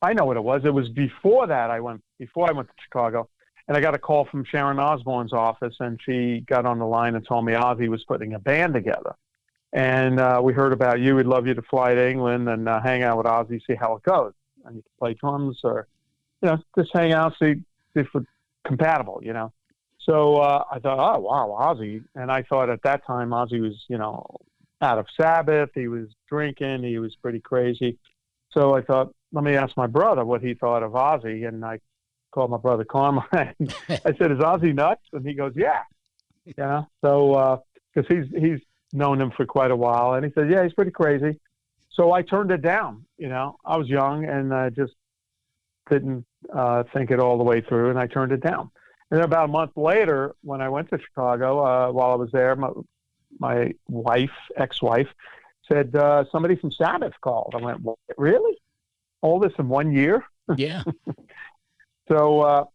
I know what it was. It was before I went to Chicago, and I got a call from Sharon Osbourne's office, and she got on the line and told me Ozzy was putting a band together, and we heard about you. We'd love you to fly to England and hang out with Ozzy, see how it goes, and you can play drums or." Just hang out, see if we're compatible, So I thought, oh, wow, Ozzy. And I thought at that time, Ozzy was, out of Sabbath. He was drinking. He was pretty crazy. So I thought, let me ask my brother what he thought of Ozzy. And I called my brother Carmine. I said, is Ozzy nuts? And he goes, yeah. So because he's known him for quite a while. And he said, yeah, he's pretty crazy. So I turned it down. I was young and I just didn't think it all the way through, and I turned it down. And then about a month later, when I went to Chicago, while I was there, my ex-wife, said, somebody from Sabbath called. I went, what, really? All this in 1 year? Yeah. So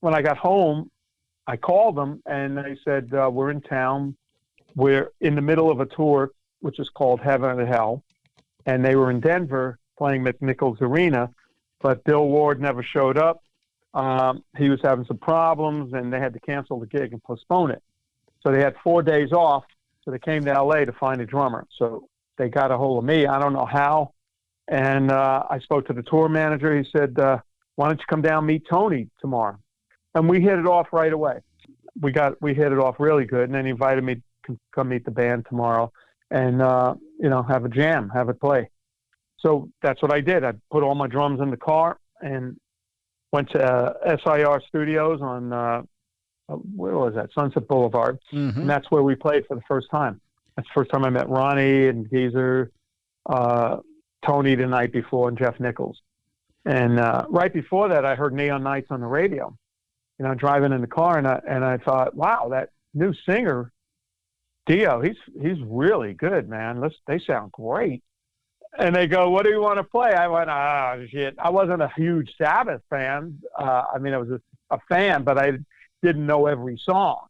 when I got home, I called them, and they said, we're in town. We're in the middle of a tour, which is called Heaven and Hell. And they were in Denver playing McNichols Arena, but Bill Ward never showed up. He was having some problems, and they had to cancel the gig and postpone it. So they had 4 days off, so they came to L.A. to find a drummer. So they got a hold of me. I don't know how. And I spoke to the tour manager. He said, why don't you come down and meet Tony tomorrow? And we hit it off right away. We hit it off really good, and then he invited me to come meet the band tomorrow and, have a jam, have it play. So that's what I did. I put all my drums in the car and went to SIR Studios on, where was that? Sunset Boulevard. Mm-hmm. And that's where we played for the first time. That's the first time I met Ronnie and Geezer, Tony the night before, and Jeff Nichols. And right before that, I heard Neon Nights on the radio, driving in the car. And I thought, wow, that new singer, Dio, he's really good, man. They sound great. And they go, what do you want to play? I went, shit. I wasn't a huge Sabbath fan. I was a fan, but I didn't know every song,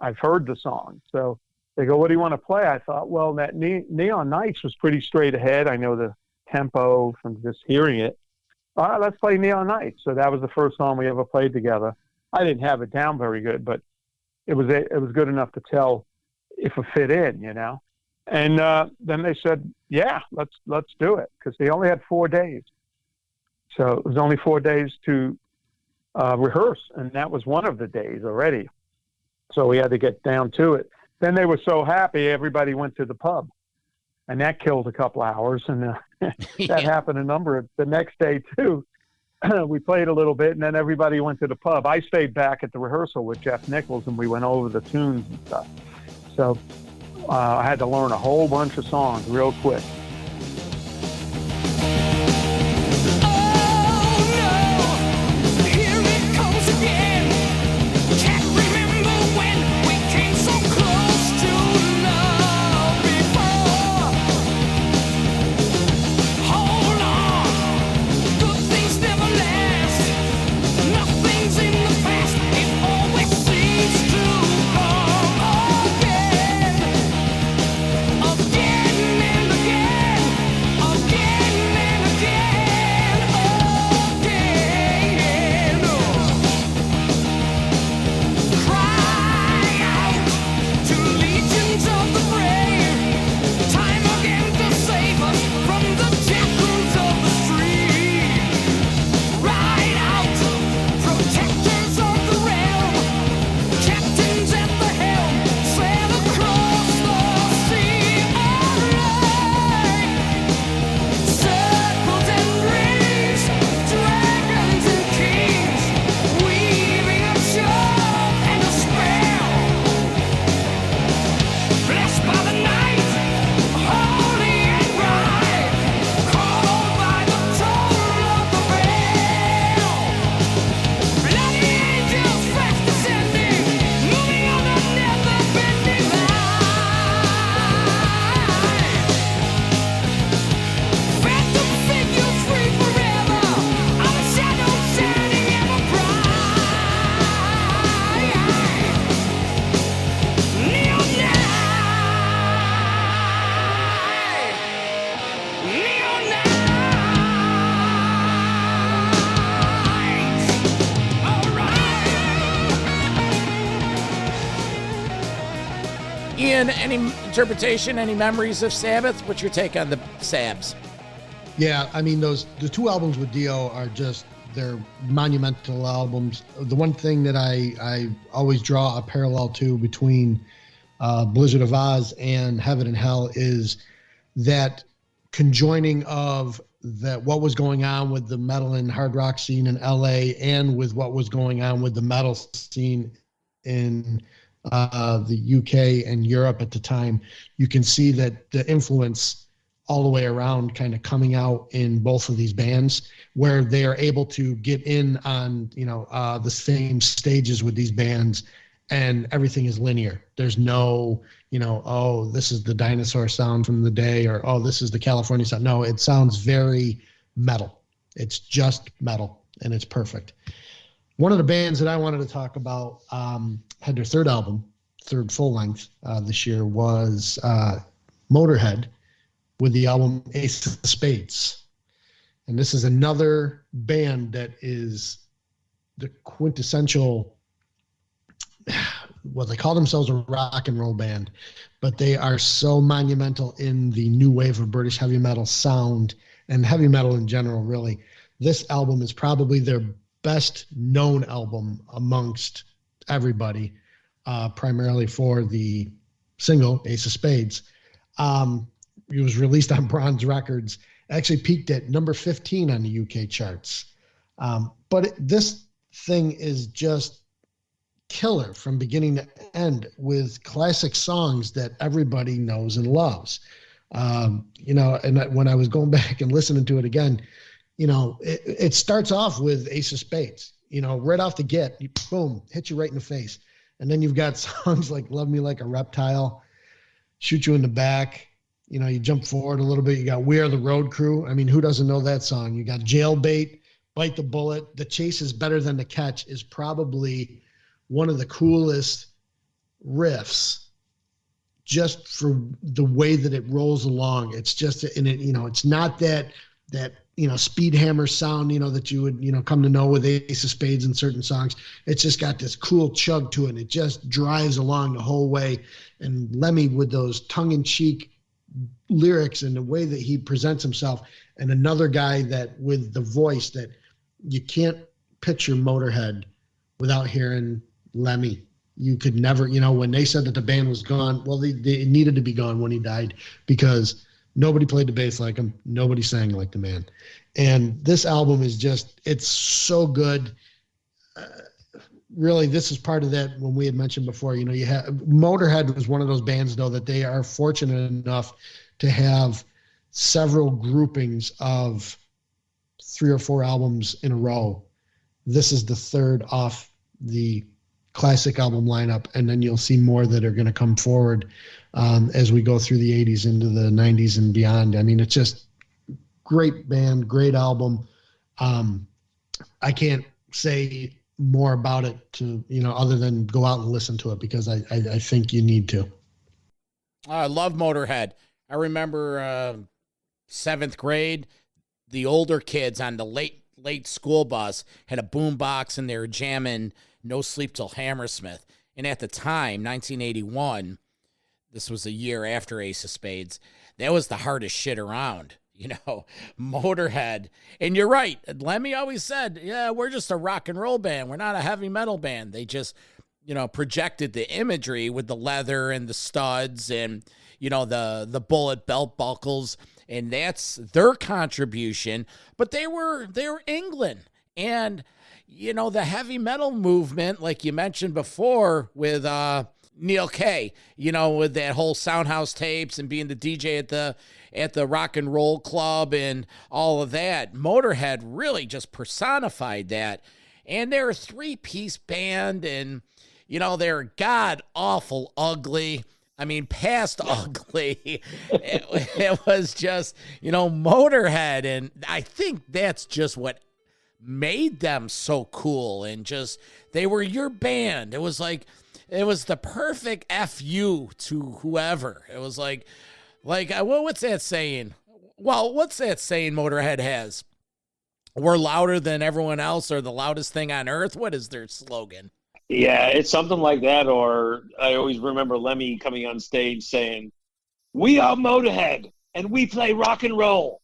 I've heard the song. So they go, what do you want to play? I thought, well, that Neon Nights was pretty straight ahead. I know the tempo from just hearing it. All right, let's play Neon Nights. So that was the first song we ever played together. I didn't have it down very good, but it was good enough to tell if it fit in, And then they said, yeah, let's do it, because they only had 4 days. So it was only 4 days to rehearse, and that was one of the days already. So we had to get down to it. Then they were so happy, everybody went to the pub, and that killed a couple hours. And that happened the next day too. We played a little bit, and then everybody went to the pub. I stayed back at the rehearsal with Jeff Nichols, and we went over the tunes and stuff. So I had to learn a whole bunch of songs real quick. Ian, any interpretation, any memories of Sabbath? What's your take on the Sabs? Yeah, the two albums with Dio are just they're monumental albums. The one thing that I always draw a parallel to between Blizzard of Ozz and Heaven and Hell is that conjoining of what was going on with the metal and hard rock scene in LA and with what was going on with the metal scene in the UK and Europe at the time. You can see that the influence all the way around kind of coming out in both of these bands, where they are able to get in on, the same stages with these bands, and everything is linear. There's no, oh, this is the dinosaur sound from the day, or, oh, this is the California sound. No, it sounds very metal. It's just metal, and it's perfect. One of the bands that I wanted to talk about had their third album, third full length this year, was Motorhead with the album Ace of Spades. And this is another band that is the quintessential, well, they call themselves a rock and roll band, but they are so monumental in the new wave of British heavy metal sound and heavy metal in general, really. This album is probably their best known album amongst everybody, primarily for the single Ace of Spades. It was released on Bronze Records, actually peaked at number 15 on the UK charts. But this thing is just killer from beginning to end, with classic songs that everybody knows and loves. And when I was going back and listening to it again, it starts off with Ace of Spades, right off the get, boom, hit you right in the face. And then you've got songs like Love Me Like a Reptile, Shoot You in the Back. You jump forward a little bit. You got We Are the Road Crew. I mean, who doesn't know that song? You got Jailbait, Bite the Bullet. The Chase is Better Than the Catch is probably one of the coolest riffs, just for the way that it rolls along. It's just, and it, it's not that speed hammer sound, that you would, come to know with Ace of Spades in certain songs. It's just got this cool chug to it. It just drives along the whole way. And Lemmy with those tongue-in-cheek lyrics and the way that he presents himself, and another guy that with the voice that you can't picture Motorhead without hearing Lemmy. You could never, when they said that the band was gone, well, they needed to be gone when he died, because nobody played the bass like him. Nobody sang like the man. And this album is just, it's so good. Really, this is part of that when we had mentioned before, you have Motorhead was one of those bands, though, that they are fortunate enough to have several groupings of 3 or 4 albums in a row. This is the third off the classic album lineup, and then you'll see more that are going to come forward as we go through the 80s into the 90s and beyond. I mean, it's just great band, great album. I can't say more about it to, other than go out and listen to it, because I think you need to. I love Motorhead. I remember 7th grade, the older kids on the late school bus had a boom box and they were jamming No Sleep Till Hammersmith. And at the time, 1981, this was a year after Ace of Spades, that was the hardest shit around. Motorhead. And you're right. Lemmy always said, yeah, we're just a rock and roll band. We're not a heavy metal band. They just, projected the imagery with the leather and the studs and, the bullet belt buckles. And that's their contribution. But they were England. And, the heavy metal movement, like you mentioned before with Neil Kay, with that whole Soundhouse tapes and being the DJ at the rock and roll club and all of that. Motorhead really just personified that. And they're a 3-piece band, and, they're god-awful ugly. I mean, past ugly. It was just, Motorhead. And I think that's just what made them so cool. And just, they were your band. It was the perfect FU to whoever. It was like, what's that saying? Well, what's that saying Motorhead has? We're louder than everyone else, or the loudest thing on earth. What is their slogan? Yeah, it's something like that. Or I always remember Lemmy coming on stage saying, "We are Motorhead and we play rock and roll."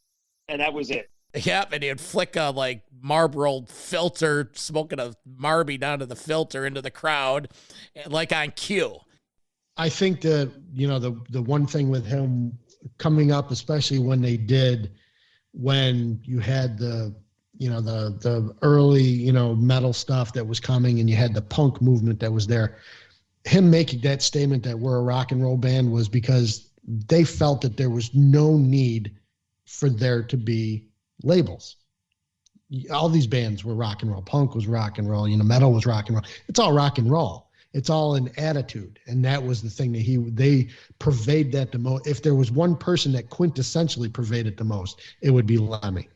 And that was it. Yep, and he'd flick a like Marlboro filter, smoking a Marby down to the filter into the crowd, like on cue. I think that, the one thing with him coming up, especially when you had the early, metal stuff that was coming and you had the punk movement that was there, him making that statement that we're a rock and roll band was because they felt that there was no need for there to be labels. All these bands were rock and roll. Punk was rock and roll. Metal was rock and roll. It's all rock and roll. It's all an attitude, and that was the thing that they pervade that the most. If there was one person that quintessentially pervaded the most, it would be Lemmy.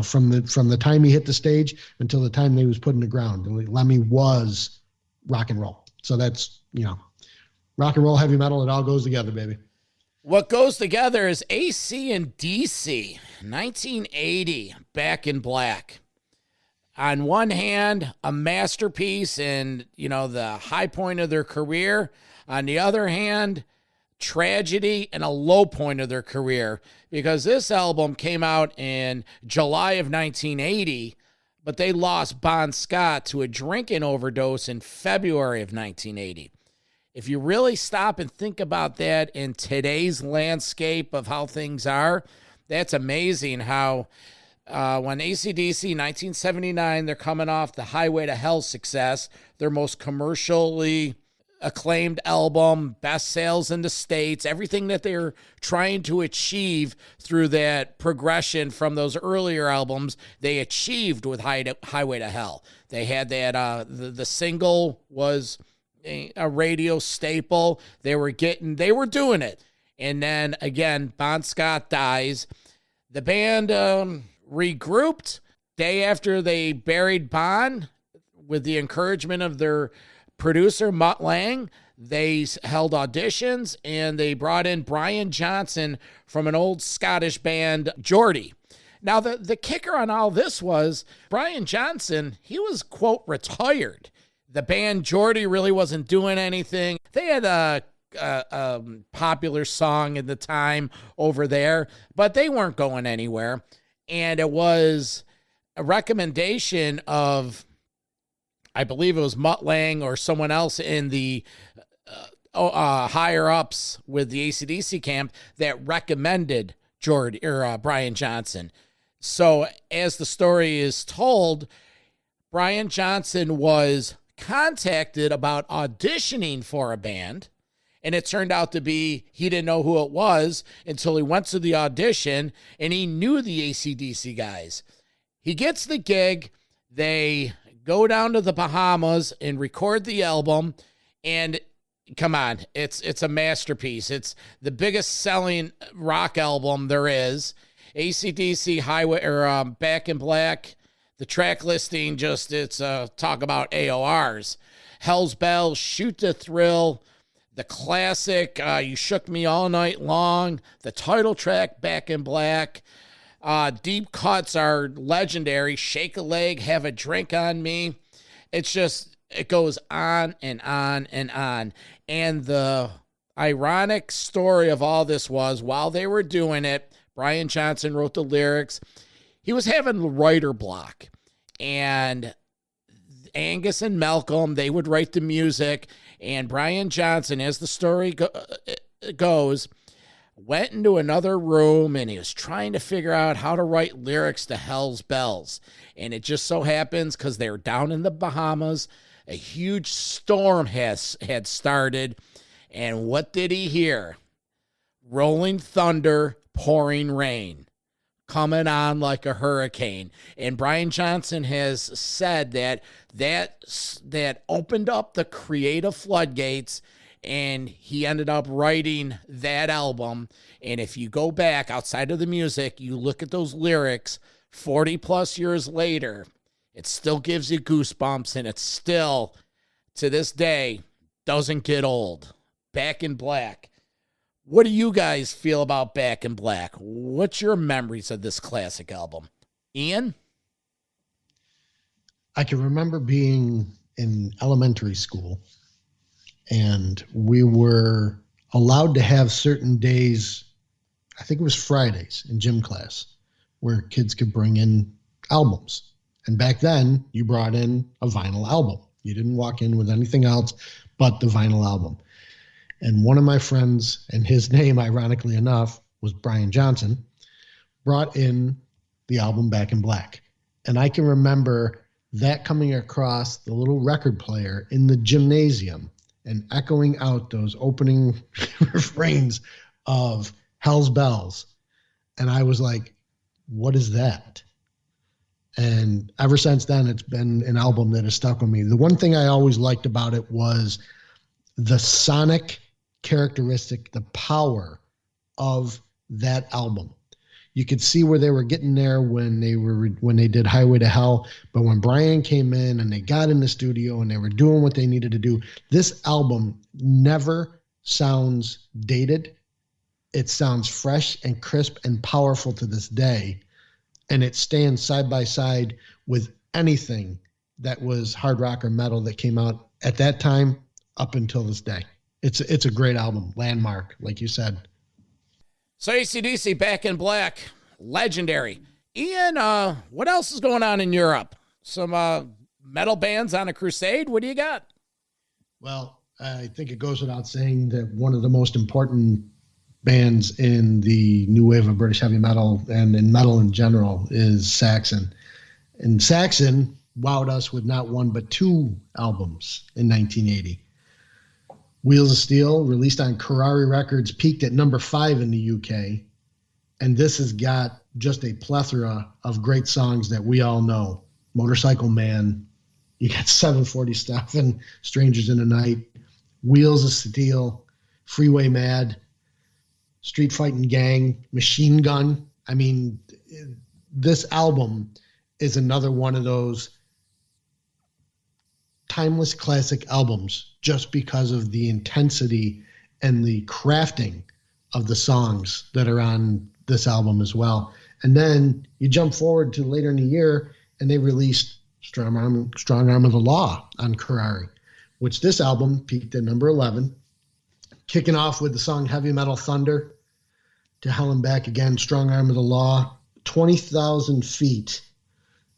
From the time he hit the stage until the time he was put in the ground, Lemmy was rock and roll. So that's rock and roll, heavy metal. It all goes together, baby. What goes together is ACDC, 1980, Back in Black. On one hand, a masterpiece and, the high point of their career. On the other hand, tragedy and a low point of their career, because this album came out in July of 1980, but they lost Bon Scott to a drinking overdose in February of 1980. If you really stop and think about that in today's landscape of how things are, that's amazing how when ACDC 1979, they're coming off the Highway to Hell success, their most commercially acclaimed album, best sales in the States, everything that they're trying to achieve through that progression from those earlier albums, they achieved with Highway to Hell. They had that, the single was a radio staple. They were doing it. And then again, Bon Scott dies. The band regrouped day after they buried Bon with the encouragement of their producer, Mutt Lange. They held auditions and they brought in Brian Johnson from an old Scottish band, Geordie. Now, the kicker on all this was Brian Johnson, he was, quote, retired. The band Geordie really wasn't doing anything. They had a popular song at the time over there, but they weren't going anywhere. And it was a recommendation of, I believe it was Mutt Lange or someone else in the higher ups with the AC/DC camp that recommended Brian Johnson. So as the story is told, Brian Johnson was contacted about auditioning for a band, and it turned out to be he didn't know who it was until he went to the audition, and he knew the AC/DC guys. He gets the gig. They go down to the Bahamas and record the album, and come on, it's a masterpiece. It's the biggest selling rock album there is. AC/DC Back in Black. The track listing it's talk about AORs. Hell's Bells, Shoot to Thrill, the classic You Shook Me All Night Long, the title track Back in Black. Deep cuts are legendary. Shake a Leg, Have a Drink on Me. It goes on and on and on. And the ironic story of all this was, while they were doing it, Brian Johnson wrote the lyrics. He was having writer block, and Angus and Malcolm, they would write the music, and Brian Johnson, as the story goes, went into another room, and he was trying to figure out how to write lyrics to Hell's Bells. And it just so happens, because they were down in the Bahamas, a huge storm had started, and what did he hear? Rolling thunder, pouring rain, coming on like a hurricane. And Brian Johnson has said that opened up the creative floodgates, and he ended up writing that album. And if you go back outside of the music, you look at those lyrics 40 plus years later, it still gives you goosebumps, and it still, to this day, doesn't get old. Back in Black. What do you guys feel about Back in Black? What's your memories of this classic album? Ian? I can remember being in elementary school, and we were allowed to have certain days, I think it was Fridays in gym class, where kids could bring in albums. And back then, you brought in a vinyl album. You didn't walk in with anything else but the vinyl album. And one of my friends, and his name, ironically enough, was Brian Johnson, brought in the album Back in Black. And I can remember that coming across the little record player in the gymnasium and echoing out those opening refrains of Hell's Bells. And I was like, what is that? And ever since then, it's been an album that has stuck with me. The one thing I always liked about it was the sonic characteristic, the power of that album. You could see where they were getting there when they did Highway to Hell, but when Brian came in and they got in the studio and they were doing what they needed to do, this album never sounds dated. It sounds fresh and crisp and powerful to this day, and it stands side by side with anything that was hard rock or metal that came out at that time up until this day. It's a great album, landmark, like you said. So ACDC Back in Black, legendary. Ian, what else is going on in Europe? Some metal bands on a crusade? What do you got? Well, I think it goes without saying that one of the most important bands in the new wave of British heavy metal and in metal in general is Saxon. And Saxon wowed us with not one but two albums in 1980. Wheels of Steel, released on Kerrari Records, peaked at number 5 in the UK. And this has got just a plethora of great songs that we all know. Motorcycle Man, you got 740 Stuff and Strangers in the Night, Wheels of Steel, Freeway Mad, Street Fighting Gang, Machine Gun. I mean, this album is another one of those timeless classic albums just because of the intensity and the crafting of the songs that are on this album as well. And then you jump forward to later in the year and they released Strong Arm of the Law on Kerrari, which this album peaked at number 11, kicking off with the song Heavy Metal Thunder, to Hell and Back again, Strong Arm of the Law. 20,000 Feet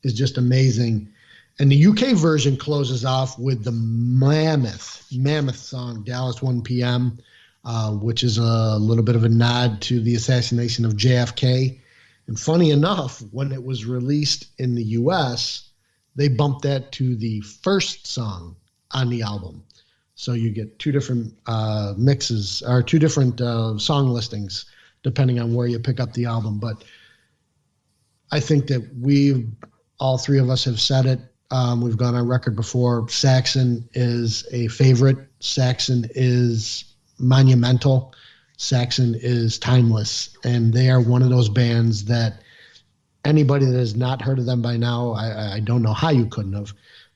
is just amazing. And the UK version closes off with the mammoth song, Dallas 1 p.m., which is a little bit of a nod to the assassination of JFK. And funny enough, when it was released in the US, they bumped that to the first song on the album. So you get two different mixes, or two different song listings, depending on where you pick up the album. But I think that all three of us have said it. We've gone on record before. Saxon is a favorite. Saxon is monumental. Saxon is timeless. And they are one of those bands that anybody that has not heard of them by now, I don't know how you couldn't have,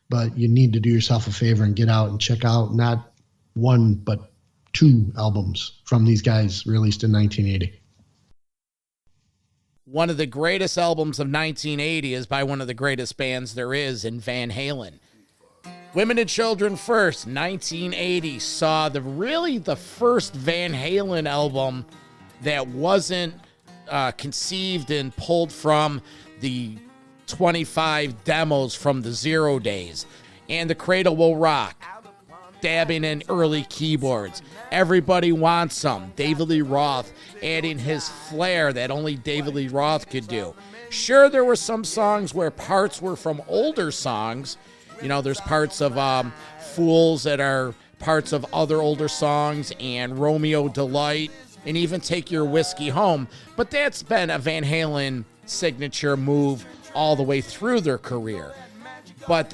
but you need to do yourself a favor and get out and check out not one, but two albums from these guys released in 1980. One of the greatest albums of 1980 is by one of the greatest bands there is in Van Halen. Women and Children First, 1980, saw the first Van Halen album that wasn't conceived and pulled from the 25 demos from the Zero days. And The Cradle Will Rock, dabbing in early keyboards. Everybody Wants Some, David Lee Roth adding his flair that only David Lee Roth could do. Sure, there were some songs where parts were from older songs. You know, there's parts of Fools that are parts of other older songs, and Romeo Delight, and even Take Your Whiskey Home. But that's been a Van Halen signature move all the way through their career. But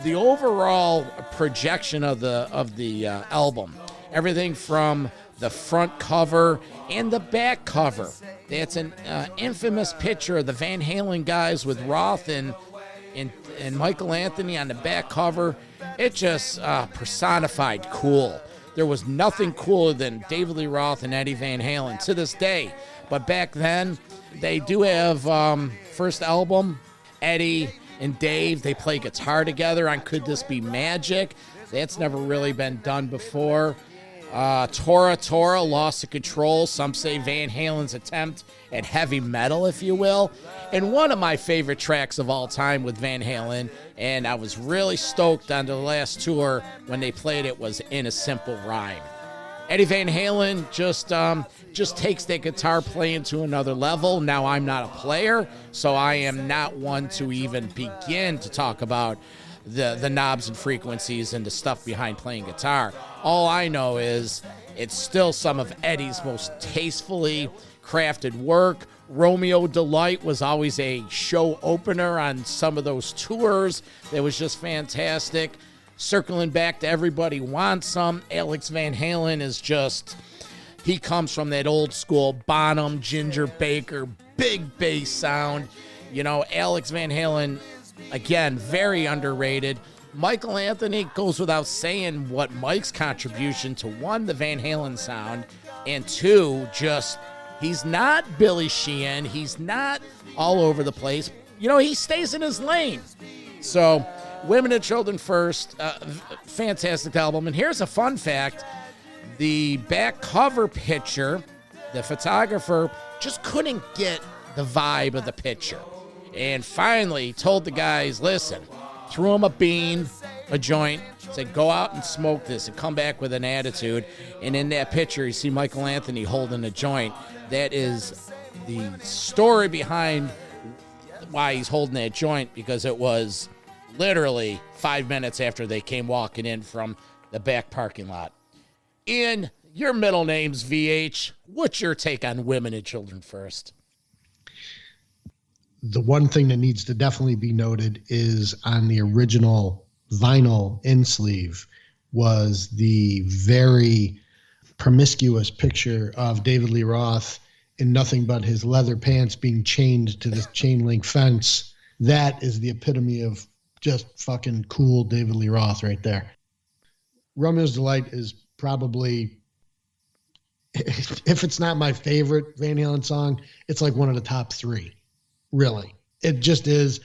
the overall projection of the album, everything from the front cover and the back cover, that's an infamous picture of the Van Halen guys with Roth and Michael Anthony on the back cover. It just personified cool. There was nothing cooler than David Lee Roth and Eddie Van Halen to this day. But back then, they do have first album, Eddie and Dave, they play guitar together on Could This Be Magic? That's never really been done before. Tora, Lost of Control. Some say Van Halen's attempt at heavy metal, if you will. And one of my favorite tracks of all time with Van Halen, and I was really stoked on the last tour when they played it, was In a Simple Rhyme. Eddie Van Halen just takes that guitar playing to another level. Now, I'm not a player, so I am not one to even begin to talk about the knobs and frequencies and the stuff behind playing guitar. All I know is it's still some of Eddie's most tastefully crafted work. Romeo Delight was always a show opener on some of those tours. That was just fantastic. Circling back to Everybody Wants Some, Alex Van Halen is just, he comes from that old school Bonham, Ginger Baker, big bass sound. You know, Alex Van Halen, again, very underrated. Michael Anthony goes without saying what Mike's contribution to, one, the Van Halen sound, and two, just, he's not Billy Sheehan. He's not all over the place. You know, he stays in his lane. So, Women and Children First, fantastic album. And here's a fun fact. The back cover picture, the photographer just couldn't get the vibe of the picture. And finally told the guys, listen, threw him a bean, a joint, said, go out and smoke this and come back with an attitude. And in that picture, you see Michael Anthony holding a joint. That is the story behind why he's holding that joint, because it was literally 5 minutes after they came walking in from the back parking lot. Ian, your middle name's VH. What's your take on Women and Children First? The one thing that needs to definitely be noted is on the original vinyl in sleeve was the very promiscuous picture of David Lee Roth in nothing but his leather pants being chained to this chain link fence. That is the epitome of just fucking cool David Lee Roth right there. Romeo's Delight is probably, if it's not my favorite Van Halen song, it's like one of the top three. Really. It just is.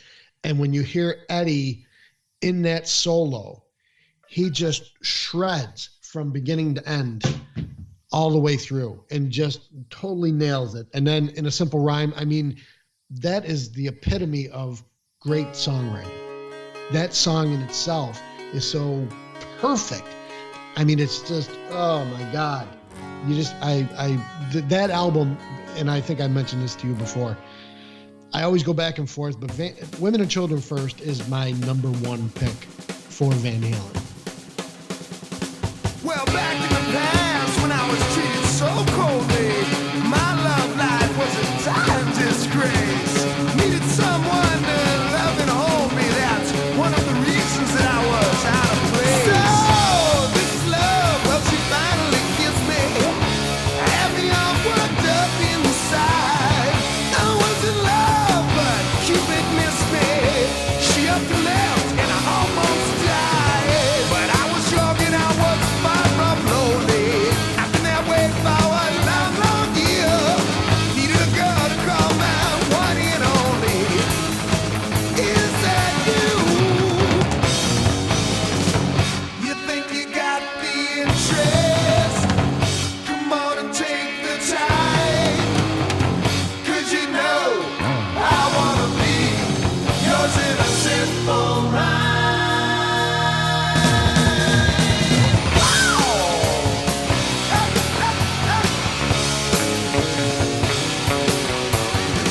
And when you hear Eddie in that solo, he just shreds from beginning to end all the way through and just totally nails it. And then In a Simple Rhyme, I mean, that is the epitome of great songwriting. That song in itself is so perfect. I mean, it's just, oh my God. You just, that album, and I think I mentioned this to you before, I always go back and forth, but Women and Children First is my number one pick for Van Halen. Well, back in the past, when I was treated so coldly, my love life was a dire disgrace. Needed someone to love and hold me. That's one of the reasons that I was out of place. So, this is love, well, she finally kissed me. Had me all worked up inside. I was in love, but Cupid missed me. She up and left, and I almost died. But I was young and I was far from lonely. I've been that way for a long, long year. Needed a girl to call my one and only. Is that you? You think you got the interest? Come on and take the time. 'Cause you know I wanna be yours in a simple rhyme.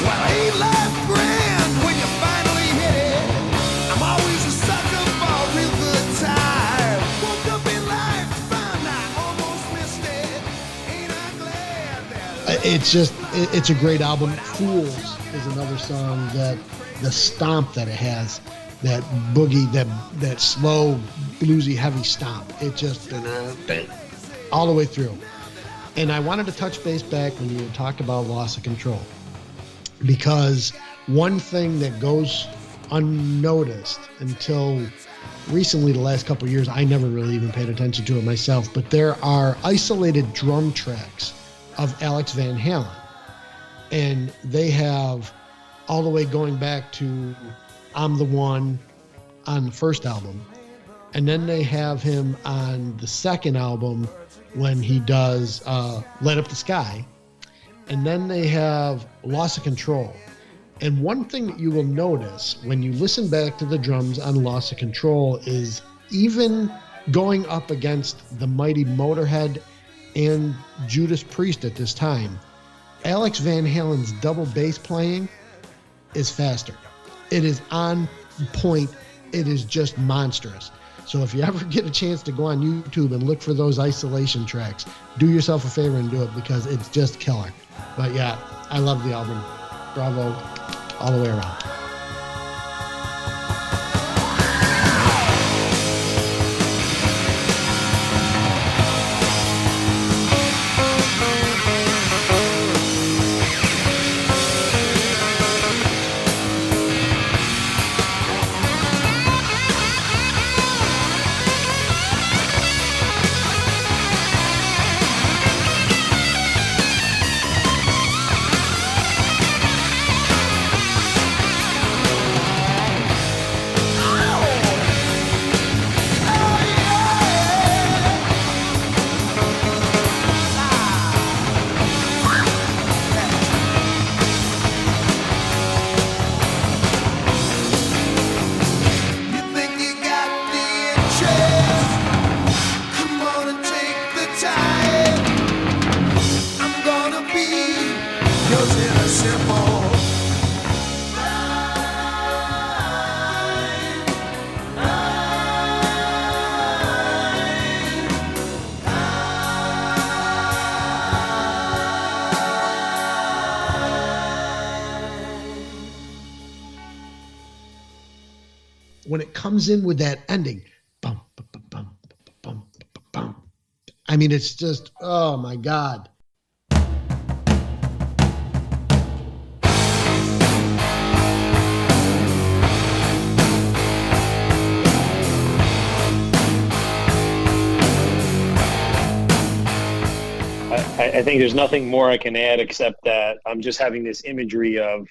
Well, ain't life grand when you finally hit it? I'm always a sucker for a real good time. Woke up in life, found I almost missed it. Ain't I glad that It's just, it's a great album. Fools is another song that the stomp that it has, that boogie, that slow, bluesy, heavy stomp. It just, all the way through. And I wanted to touch base back when you talked about Loss of Control, because one thing that goes unnoticed until recently, the last couple of years, I never really even paid attention to it myself, but there are isolated drum tracks of Alex Van Halen. And they have all the way going back to I'm the One on the first album. And then they have him on the second album when he does Light Up the Sky. And then they have Loss of Control. And one thing that you will notice when you listen back to the drums on Loss of Control is even going up against the mighty Motorhead and Judas Priest at this time, Alex Van Halen's double bass playing is faster. It is on point. It is just monstrous. So if you ever get a chance to go on YouTube and look for those isolation tracks, do yourself a favor and do it because it's just killer. But yeah, I love the album. Bravo all the way around. When it comes in with that ending, bum, bum, bum, bum, bum, bum, bum. I mean, it's just, oh my God. I think there's nothing more I can add except that I'm just having this imagery of,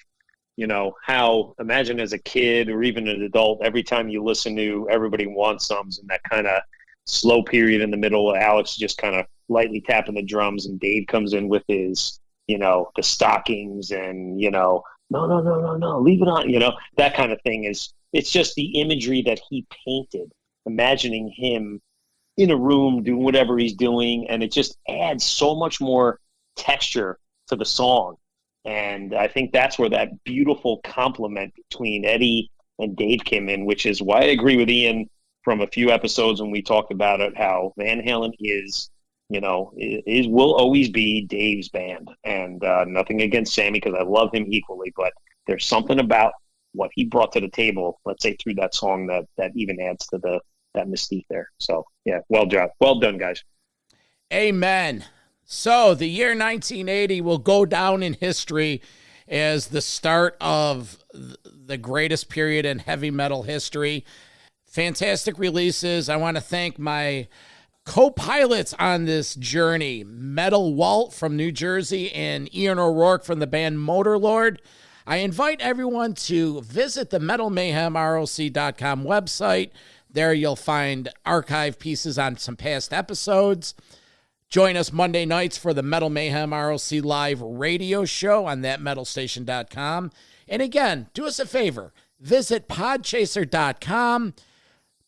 you know, how imagine as a kid or even an adult, every time you listen to Everybody Wants Some's and that kind of slow period in the middle, Alex just kind of lightly tapping the drums and Dave comes in with his, you know, the stockings and, you know, no, leave it on, you know, that kind of thing is, it's just the imagery that he painted, imagining him in a room doing whatever he's doing, and it just adds so much more texture to the song. And I think that's where that beautiful compliment between Eddie and Dave came in, which is why I agree with Ian from a few episodes when we talked about it, how Van Halen is, you know, will always be Dave's band. And nothing against Sammy, because I love him equally, but there's something about what he brought to the table, let's say through that song, that even adds to that mystique there. So yeah, well done, guys. Amen. So the year 1980 will go down in history as the start of the greatest period in heavy metal history. Fantastic releases. I want to thank my co-pilots on this journey, Metal Walt from New Jersey and Ian O'Rourke from the band Motorlord. I invite everyone to visit the metalmayhemroc.com website. There you'll find archive pieces on some past episodes. Join us Monday nights for the Metal Mayhem ROC live radio show on thatmetalstation.com. And again, do us a favor. Visit podchaser.com.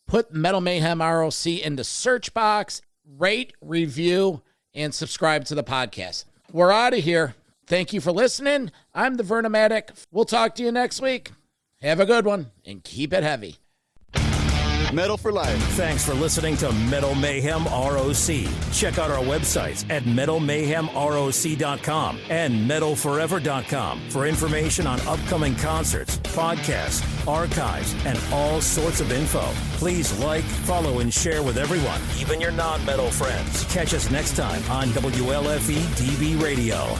Put Metal Mayhem ROC in the search box. Rate, review, and subscribe to the podcast. We're out of here. Thank you for listening. I'm the Vernomatic. We'll talk to you next week. Have a good one, and keep it heavy. Metal for life. Thanks for listening to Metal Mayhem ROC. Check out our websites at metalmayhemroc.com and metalforever.com for information on upcoming concerts, podcasts, archives, and all sorts of info. Please like, follow, and share with everyone, even your non-metal friends. Catch us next time on WLFE DB Radio.